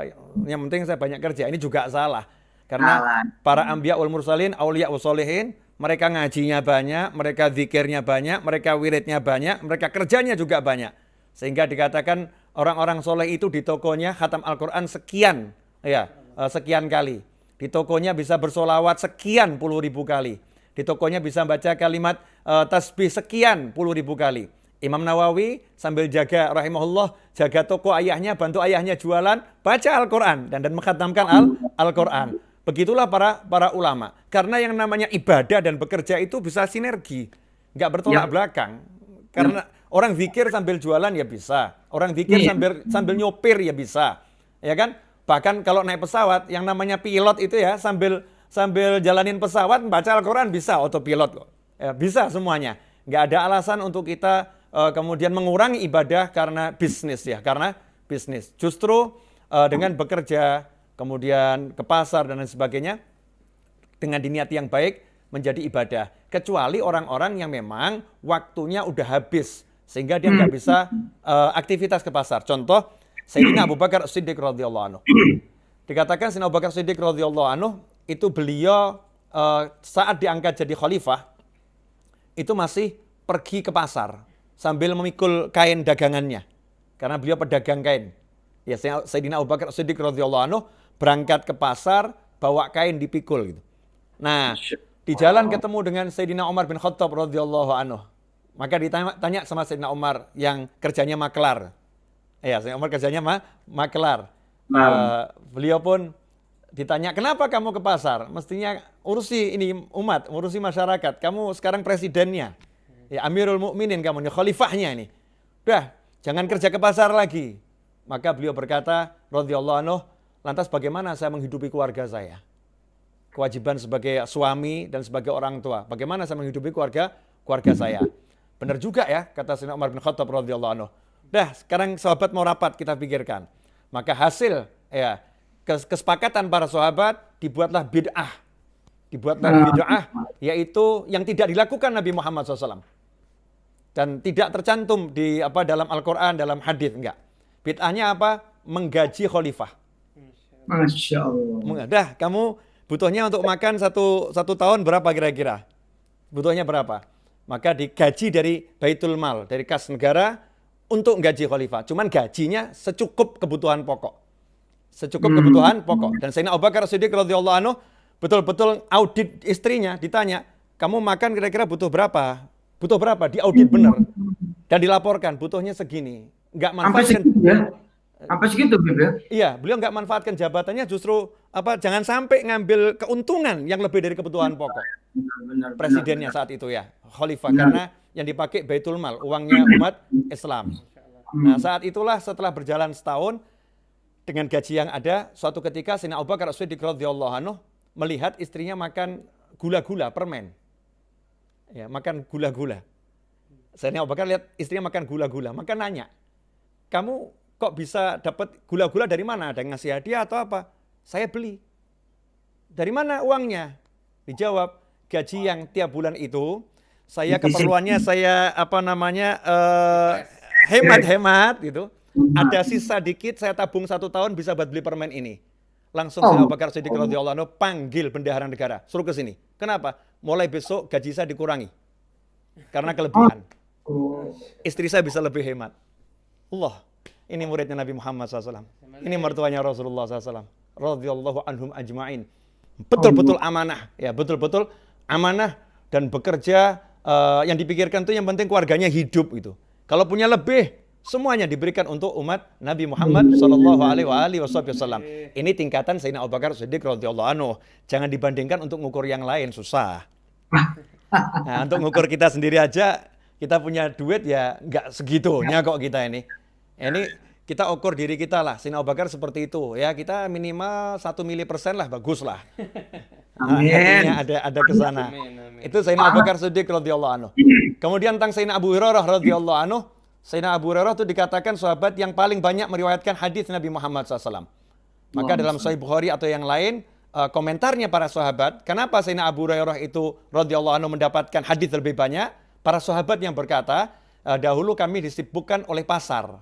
Yang penting saya banyak kerja. Ini juga salah. Karena para anbiya wal mursalin, auliya wal sholihin, mereka ngajinya banyak, mereka zikirnya banyak, mereka wiridnya banyak, mereka kerjanya juga banyak. Sehingga dikatakan orang-orang soleh itu di tokonya khatam Al-Quran sekian kali. Di tokonya bisa bersolawat sekian puluh ribu kali. Di tokonya bisa baca kalimat tasbih sekian puluh ribu kali. Imam Nawawi sambil jaga rahimahullah, jaga toko ayahnya, bantu ayahnya jualan, baca Al-Quran dan mengkhatamkan Al-Quran. Begitulah para ulama. Karena yang namanya ibadah dan bekerja itu bisa sinergi. Nggak bertolak belakang. Karena orang zikir sambil jualan ya bisa. Orang zikir sambil nyopir ya bisa. Ya kan? Bahkan kalau naik pesawat, yang namanya pilot itu ya sambil jalanin pesawat, baca Al-Quran bisa, autopilot kok. Ya, bisa semuanya. Nggak ada alasan untuk kita kemudian mengurangi ibadah karena bisnis ya. Karena bisnis. Justru dengan bekerja, kemudian ke pasar dan lain sebagainya, dengan diniati yang baik menjadi ibadah. Kecuali orang-orang yang memang waktunya udah habis, sehingga dia nggak bisa aktivitas ke pasar. Contoh, Sayyidina Abu Bakar Siddiq radhiyallahu anhu. Dikatakan Sayyidina Abu Bakar Siddiq radhiyallahu anhu, itu beliau saat diangkat jadi khalifah, itu masih pergi ke pasar, sambil memikul kain dagangannya. Karena beliau pedagang kain. Ya, Sayyidina Abu Bakar Siddiq radhiyallahu anhu berangkat ke pasar, bawa kain dipikul gitu. Nah, di jalan ketemu dengan Sayyidina Umar bin Khattab radhiyallahu anhu. Maka ditanya sama Sayyidina Umar yang kerjanya maklar. Ya, Sayyidina Umar kerjanya maklar. Beliau pun ditanya, kenapa kamu ke pasar? Mestinya urusi ini umat, urusi masyarakat. Kamu sekarang presidennya. Ya, Amirul Mukminin kamu, ini khalifahnya ini. Udah, jangan kerja ke pasar lagi. Maka beliau berkata, radhiyallahu anhu, lantas bagaimana saya menghidupi keluarga saya? Kewajiban sebagai suami dan sebagai orang tua. Bagaimana saya menghidupi keluarga saya? Benar juga ya, kata Sayyidina Umar bin Khattab radhiyallahu anhu. Dah, sekarang sahabat mau rapat, kita pikirkan. Maka hasil ya kesepakatan para sahabat, dibuatlah bid'ah. Yaitu yang tidak dilakukan Nabi Muhammad SAW. Dan tidak tercantum di dalam Al-Quran, dalam hadis, enggak. Bid'ahnya apa? Menggaji khalifah. Masya Allah. Dah, kamu butuhnya untuk makan satu tahun berapa kira-kira? Butuhnya berapa? Maka digaji dari Baitul Mal, dari kas negara untuk gaji khalifah. Cuman gajinya secukup kebutuhan pokok. Dan Sayyidina Abu Bakar Siddiq radhiyallahu anhu betul-betul audit istrinya, ditanya, kamu makan kira-kira butuh berapa? Butuh berapa? Diaudit benar. Dan dilaporkan, butuhnya segini. Nggak Sampai manfaatkan. segitu ya? Sampai segitu, Bib ya? Iya, beliau nggak manfaatkan jabatannya, justru jangan sampai ngambil keuntungan yang lebih dari kebutuhan pokok. Benar, Presidennya saat itu ya, khalifah, karena yang dipakai Baitul Mal, uangnya umat Islam. Nah, saat itulah setelah berjalan setahun dengan gaji yang ada, suatu ketika Sayyidina Abu Bakar As-Siddiq radhiyallahu anhu melihat istrinya makan gula-gula, permen. Ya, makan gula-gula. Sayyidina Abu Bakar lihat istrinya makan gula-gula, maka nanya, "Kamu kok bisa dapat gula-gula dari mana? Ada yang ngasih hadiah atau apa?" "Saya beli." "Dari mana uangnya?" Dijawab, "Gaji yang tiap bulan itu saya keperluannya saya hemat-hemat gitu. Ada sisa dikit saya tabung 1 tahun bisa buat beli permen ini." Langsung Sayyidina Abu Bakar Siddiq radhiyallahu anhu panggil bendahara negara, suruh ke sini. Kenapa? Mulai besok gaji saya dikurangi karena kelebihan. Istri saya bisa lebih hemat. Allah, ini muridnya Nabi Muhammad SAW. Ini mertuanya Rasulullah SAW. Radhiyallahu anhum ajma'in. Betul-betul amanah, ya betul-betul amanah dan bekerja. Yang dipikirkan tuh yang penting keluarganya hidup itu. Kalau punya lebih, semuanya diberikan untuk umat Nabi Muhammad SAW. Ini tingkatan Sayyidina Abu Bakar Siddiq radhiyallahu anhu. Jangan dibandingkan untuk ngukur yang lain, susah. Nah, untuk ngukur kita sendiri aja, kita punya duit ya nggak segitunya kok kita ini. Ini kita ukur diri kita lah. Sayyidina Abu Bakar seperti itu ya, kita minimal 1% lah, bagus lah. Amin. Ada ke sana. Itu Sayyidina Abu Bakar Siddiq radhiyallahu anhu. Kemudian tentang Sayyidina Abu Hurairah radhiyallahu anhu, Sayyidina Abu Hurairah itu dikatakan sahabat yang paling banyak meriwayatkan hadis Nabi Muhammad SAW. Maka dalam Sahih Bukhari atau yang lain, komentarnya para sahabat, kenapa Sayyidina Abu Hurairah itu radhiyallahu anhu mendapatkan hadis lebih banyak? Para sahabat yang berkata, dahulu kami disibukkan oleh pasar.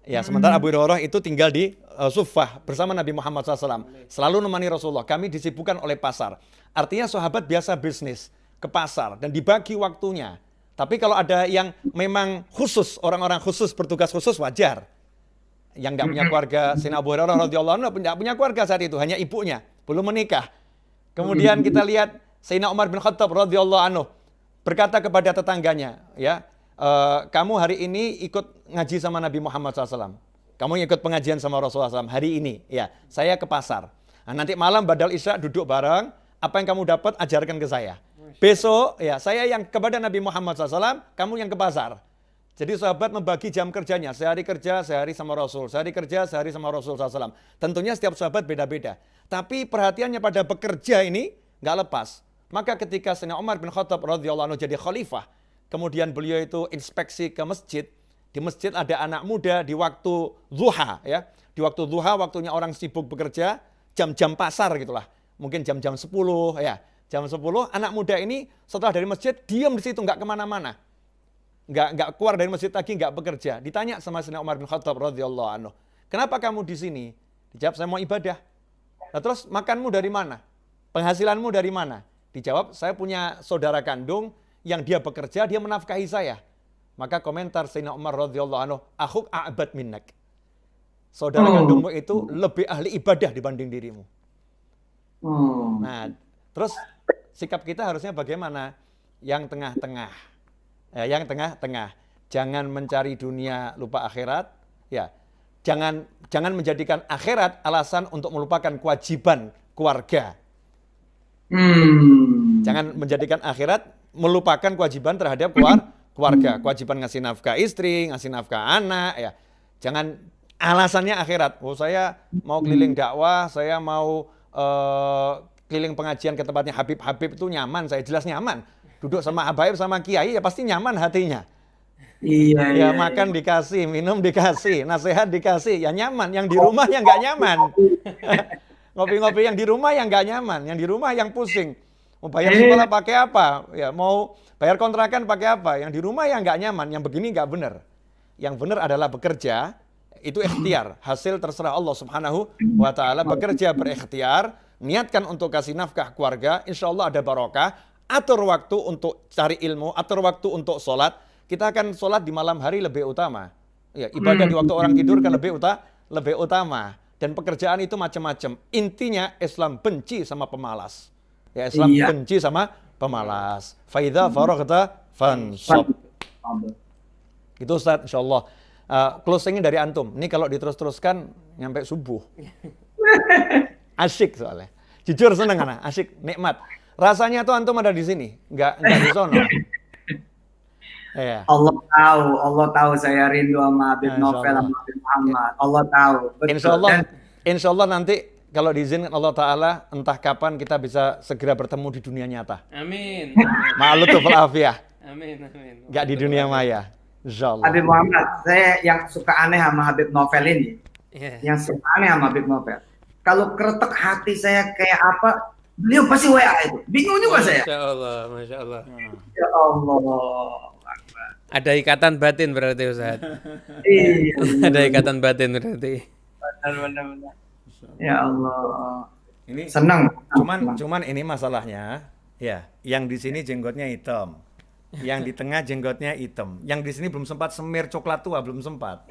Ya, sementara Abu Hurairah itu tinggal di Suffah bersama Nabi Muhammad SAW. Selalu menemani Rasulullah. Kami disibukkan oleh pasar. Artinya sahabat biasa bisnis ke pasar dan dibagi waktunya. Tapi kalau ada yang memang khusus, orang-orang khusus, bertugas khusus, wajar. Yang nggak punya keluarga, Sayyidina Abu Hurairah radhiyallahu anhu nggak punya keluarga saat itu, hanya ibunya, belum menikah. Kemudian kita lihat Sayyidina Umar bin Khattab radhiyallahu anhu berkata kepada tetangganya, ya, kamu hari ini ikut ngaji sama Nabi Muhammad SAW. Kamu ikut pengajian sama Rasulullah SAW hari ini, ya, saya ke pasar. Nah, nanti malam badal isya duduk bareng, apa yang kamu dapat ajarkan ke saya. Besok ya saya yang kepada Nabi Muhammad SAW, kamu yang ke pasar. Jadi sahabat membagi jam kerjanya, sehari kerja, sehari sama Rasul, sehari kerja, sehari sama Rasul SAW. Tentunya setiap sahabat beda-beda. Tapi perhatiannya pada bekerja ini nggak lepas. Maka ketika Sayyidina Umar bin Khattab radhiyallahu anhu jadi khalifah, kemudian beliau itu inspeksi ke masjid. Di masjid ada anak muda di waktu duha, ya. Di waktu duha, waktunya orang sibuk bekerja, jam-jam pasar gitulah. Mungkin jam-jam 10, ya. Jam 10, anak muda ini setelah dari masjid, diam di situ, nggak kemana-mana. Nggak keluar dari masjid lagi, nggak bekerja. Ditanya sama Sayyidina Umar bin Khattab radhiyallahu anhu, kenapa kamu di sini? Dijawab, saya mau ibadah. Nah, terus makanmu dari mana? Penghasilanmu dari mana? Dijawab, saya punya saudara kandung yang dia bekerja, dia menafkahi saya. Maka komentar Sayyidina Umar radhiyallahu anhu, akhuk a'bad minnak. Saudara kandungmu itu lebih ahli ibadah dibanding dirimu. Nah, terus sikap kita harusnya bagaimana? Yang tengah-tengah. Yang tengah-tengah. Jangan mencari dunia lupa akhirat, ya. Jangan menjadikan akhirat alasan untuk melupakan kewajiban keluarga. Jangan menjadikan akhirat melupakan kewajiban terhadap keluarga, kewajiban ngasih nafkah istri, ngasih nafkah anak, ya. Jangan alasannya akhirat. Oh, saya mau keliling dakwah, saya mau keliling pengajian ke tempatnya Habib itu nyaman, saya jelas nyaman. Duduk sama Habaib sama Kiai ya pasti nyaman hatinya. Iya. Makan dikasih, minum dikasih, nasihat dikasih, ya nyaman. Yang di rumah yang nggak nyaman. Ngopi-ngopi yang di rumah yang nggak nyaman, yang di rumah yang pusing. Mau bayar sekolah pakai apa? Ya, mau bayar kontrakan pakai apa? Yang di rumah yang nggak nyaman, yang begini nggak benar. Yang benar adalah bekerja, itu ikhtiar. Hasil terserah Allah Subhanahu wa Ta'ala. Bekerja berikhtiar, niatkan untuk kasih nafkah keluarga, insya Allah ada barokah. Atur waktu untuk cari ilmu, atur waktu untuk sholat. Kita akan sholat di malam hari lebih utama. Ya, ibadah di waktu orang tidur kan lebih utama. Dan pekerjaan itu macam-macam. Intinya Islam benci sama pemalas. Ya, Islam benci sama pemalas. Faidha faraghta fansab. Gitu Ustaz, insyaallah. Closingnya dari antum. Ini kalau diterus-teruskan nyampe subuh. Asyik soalnya. Jujur seneng anak, asyik, nikmat. Rasanya tuh antum ada di sini, nggak di sono. Yeah. Allah tahu saya rindu sama Habib Novel, sama Habib Muhammad. Allah tahu. Insya Allah nanti kalau diizinkan Allah Ta'ala, entah kapan kita bisa segera bertemu di dunia nyata. Amin. Ma'alutuf al-afiyah. Amin. Nggak di dunia maya. Insya Allah. Habib Muhammad, saya yang suka aneh sama Habib Novel ini. Yang suka aneh sama Habib Novel. Kalau keretek hati saya kayak apa, beliau pasti WA itu. Bingung juga saya. Masya Allah. Ya Allah. Ada ikatan batin berarti Ustaz. Iya. Ada ikatan batin berarti. Benar. Ya Allah. Ini senang. Cuman ini masalahnya, ya, yang di sini jenggotnya hitam. Yang di tengah jenggotnya hitam. Yang di sini belum sempat semir coklat tua, belum sempat.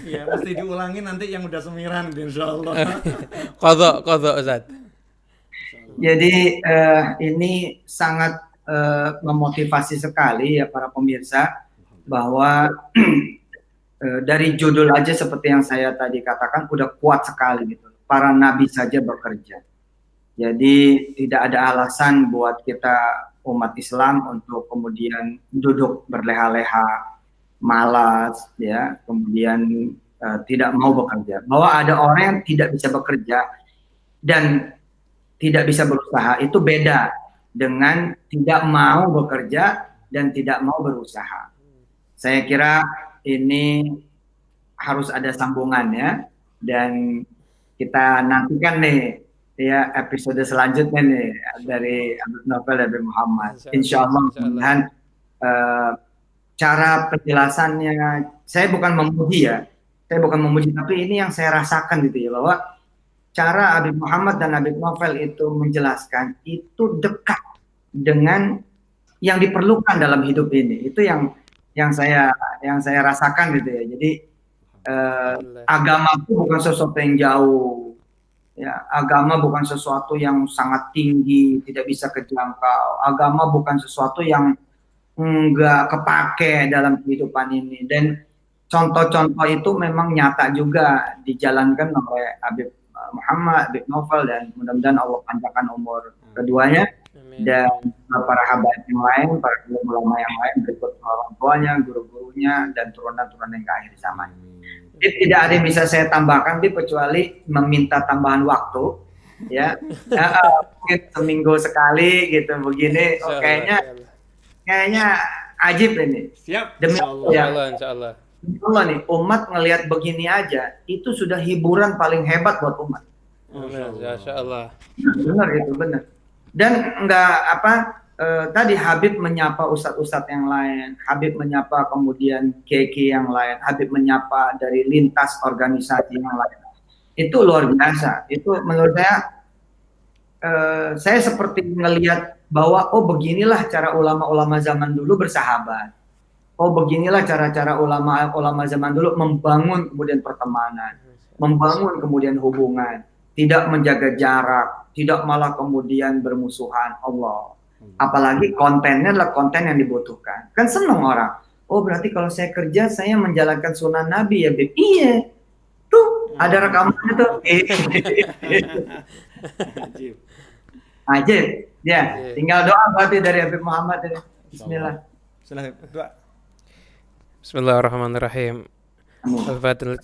Ya, mesti diulangi nanti yang udah semiran, insyaallah. Qadha Ustaz. Jadi ini sangat memotivasi sekali ya para pemirsa bahwa dari judul aja seperti yang saya tadi katakan udah kuat sekali gitu. Para nabi saja bekerja. Jadi tidak ada alasan buat kita umat Islam untuk kemudian duduk berleha-leha, malas ya, kemudian tidak mau bekerja. Bahwa ada orang yang tidak bisa bekerja dan tidak bisa berusaha itu beda dengan tidak mau bekerja dan tidak mau berusaha. Saya kira ini harus ada sambungannya dan kita nantikan nih ya episode selanjutnya nih dari Habib Novel dan Habib Muhammad. Insya Allah cara penjelasannya saya bukan memuji ya, tapi ini yang saya rasakan gitu ya bahwa cara Habib Muhammad dan Habib Novel itu menjelaskan itu dekat dengan yang diperlukan dalam hidup ini. Itu yang saya rasakan gitu ya. Jadi agama itu bukan sesuatu yang jauh. Ya, agama bukan sesuatu yang sangat tinggi, tidak bisa kejangkau. Agama bukan sesuatu yang enggak kepake dalam kehidupan ini. Dan contoh-contoh itu memang nyata juga dijalankan oleh Habib Muhammad, Habib Novel, dan mudah-mudahan Allah panjangkan umur keduanya. Amin. Dan para habaib yang lain, para ulama yang lain, berikut orang tuanya, guru-gurunya, dan turunan-turunan yang ke akhir zaman. Jadi tidak ada yang bisa saya tambahkan, kecuali meminta tambahan waktu, ya, mungkin seminggu sekali gitu, begini. Kayaknya ajib ini. Siap. Demi Insya Allah. Allah nih, umat ngelihat begini aja, itu sudah hiburan paling hebat buat umat. Masya Allah. Benar itu, benar. Dan tadi Habib menyapa ustadz-ustadz yang lain, Habib menyapa kemudian kiai yang lain, Habib menyapa dari lintas organisasi yang lain. Itu luar biasa. Itu menurut saya seperti ngelihat bahwa beginilah cara ulama-ulama zaman dulu bersahabat. Beginilah cara-cara ulama zaman dulu membangun kemudian pertemanan, membangun kemudian hubungan, tidak menjaga jarak, tidak malah kemudian bermusuhan. Allah. Apalagi kontennya adalah konten yang dibutuhkan. Kan senang orang. Berarti kalau saya kerja saya menjalankan sunnah Nabi ya, Bib. Iya. Tuh, ada rekamannya tuh. Ajib. Ya, tinggal doa berarti dari Habib Muhammad ini. Bismillah. Silahkan doa. Bismillahirrahmanirrahim. الفاتحة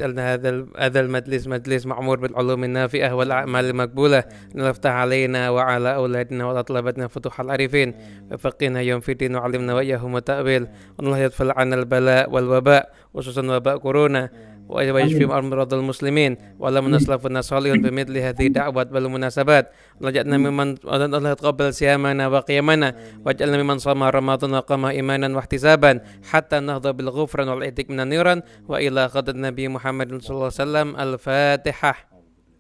هذا المجلس مجلس معمور بالعلوم النافعة والأعمال المقبولة نفتح علينا وعلى أولادنا وطلبتنا فتوح العارفين وفقنا يوم في الدين وعلمنا وإياهم التأويل والله يدفع عنا البلاء والوباء خصوصا وباء كورونا ويشفي أمراض المسلمين ولم نسلفنا صالح بمثل هذه الدعوات والمناسبات ولجأنا ممن الله يتقبل صيامنا وقيامنا واجعلنا ممن صام رمضان وقام إيمانا واحتسابا حتى نهضى بالغفران والعتق من النيران وإلى قدر النبي محمد صلى الله عليه وسلم. الفاتحة.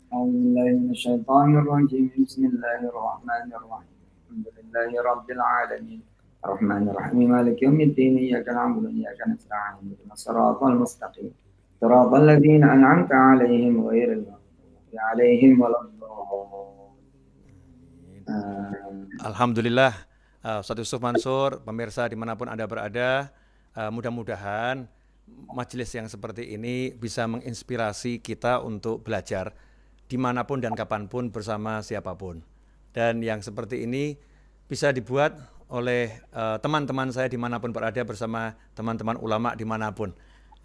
أعوذ بالله من الشيطان الرجيم. بسم الله الرحمن الرحيم. الحمد لله رب العالمين Ar-Rahmanir-Rahim. Maliki yaumiddin. Iyyaka na'budu wa iyyaka nasta'in. Ihdinas siratal mustaqim. Siratal ladzina an'amta 'alaihim ghairil maghdubi 'alaihim waladdallin. Alhamdulillah, Ustadz Yusuf Mansur, pemirsa dimanapun Anda berada, mudah-mudahan majelis yang seperti ini bisa menginspirasi kita untuk belajar dimanapun dan kapanpun bersama siapapun. Dan yang seperti ini bisa dibuat oleh teman-teman saya dimanapun berada bersama teman-teman ulama dimanapun.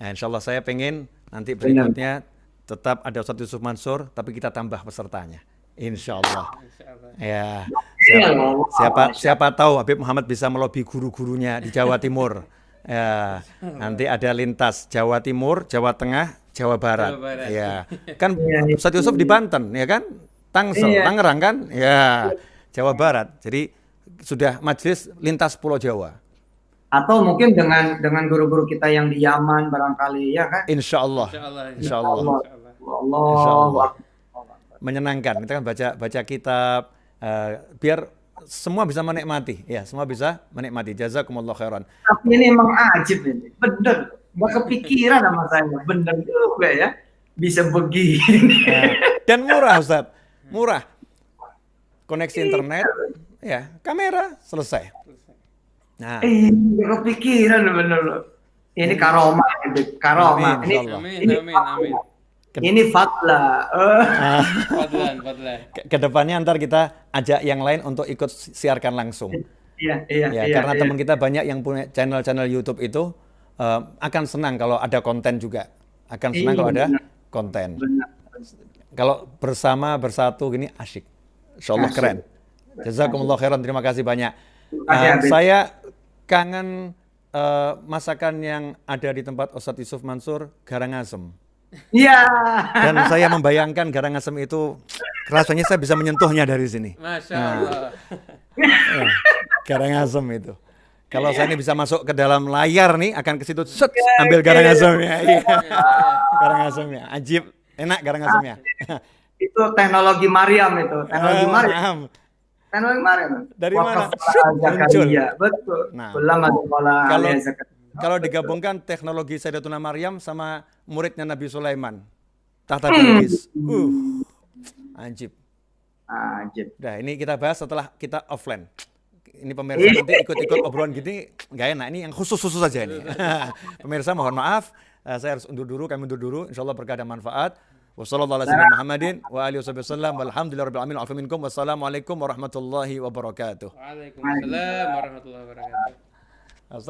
Nah, insya Allah saya pengen nanti berikutnya tetap ada Ustadz Yusuf Mansur, tapi kita tambah pesertanya. Insya Allah. Ya, siapa tahu Habib Muhammad bisa melobi guru-gurunya di Jawa Timur. Ya, nanti ada lintas Jawa Timur, Jawa Tengah, Jawa Barat. Ya, kan Ustadz Yusuf di Banten, ya kan? Tangsel, Tangerang kan? Ya, Jawa Barat. Jadi sudah majelis lintas Pulau Jawa. Atau mungkin dengan guru-guru kita yang di Yaman barangkali, ya kan? Insya Allah. Insya Allah. Menyenangkan. Kita kan baca kitab, biar semua bisa menikmati. Ya, semua bisa menikmati. Jazakumullah khairan. Tapi ini emang ajib ini. Bener. Nggak kepikiran sama saya. Bener juga ya. Bisa begini. Dan murah, Ustaz. Murah. Koneksi internet, ya, kamera, selesai. Nah. Nggak kepikiran bener loh. Ini karomah. Karomah. Amin. Ini fadla. Fadlan. Kedepannya ntar kita ajak yang lain untuk ikut siarkan langsung. Iya. Karena teman kita banyak yang punya channel YouTube itu akan senang kalau ada konten juga. Akan senang kalau ada konten. Kalau bersatu gini asyik. Insyaallah keren. Jazakumullah khairan, terima kasih banyak. Saya kangen masakan yang ada di tempat Ustadz Yusuf Mansur, Garangasem. Iya. Dan saya membayangkan Garangasem itu rasanya saya bisa menyentuhnya dari sini. Masya Allah. Garangasem itu. Kalau saya ini bisa masuk ke dalam layar nih, akan ke situ, set, ambil Garangasemnya. Garangasemnya, ajib, enak Garangasemnya. Itu teknologi Maryam itu. Teknologi Maryam. Dari mana? Muncul. Betul. Nah, kalau digabungkan teknologi Sayyidatuna Maryam sama muridnya Nabi Sulaiman, tahta Bilqis. Ajib. Nah, ini kita bahas setelah kita offline. Ini pemirsa nanti ikut-ikut obrolan gini nggak enak. Ini yang khusus-khusus saja ini. Pemirsa mohon maaf, saya harus undur dulu, kami undur duru. Insyaallah berkah dan manfaat. Wassalamualaikum warahmatullahi wabarakatuh. Waalaikumsalam warahmatullahi wabarakatuh.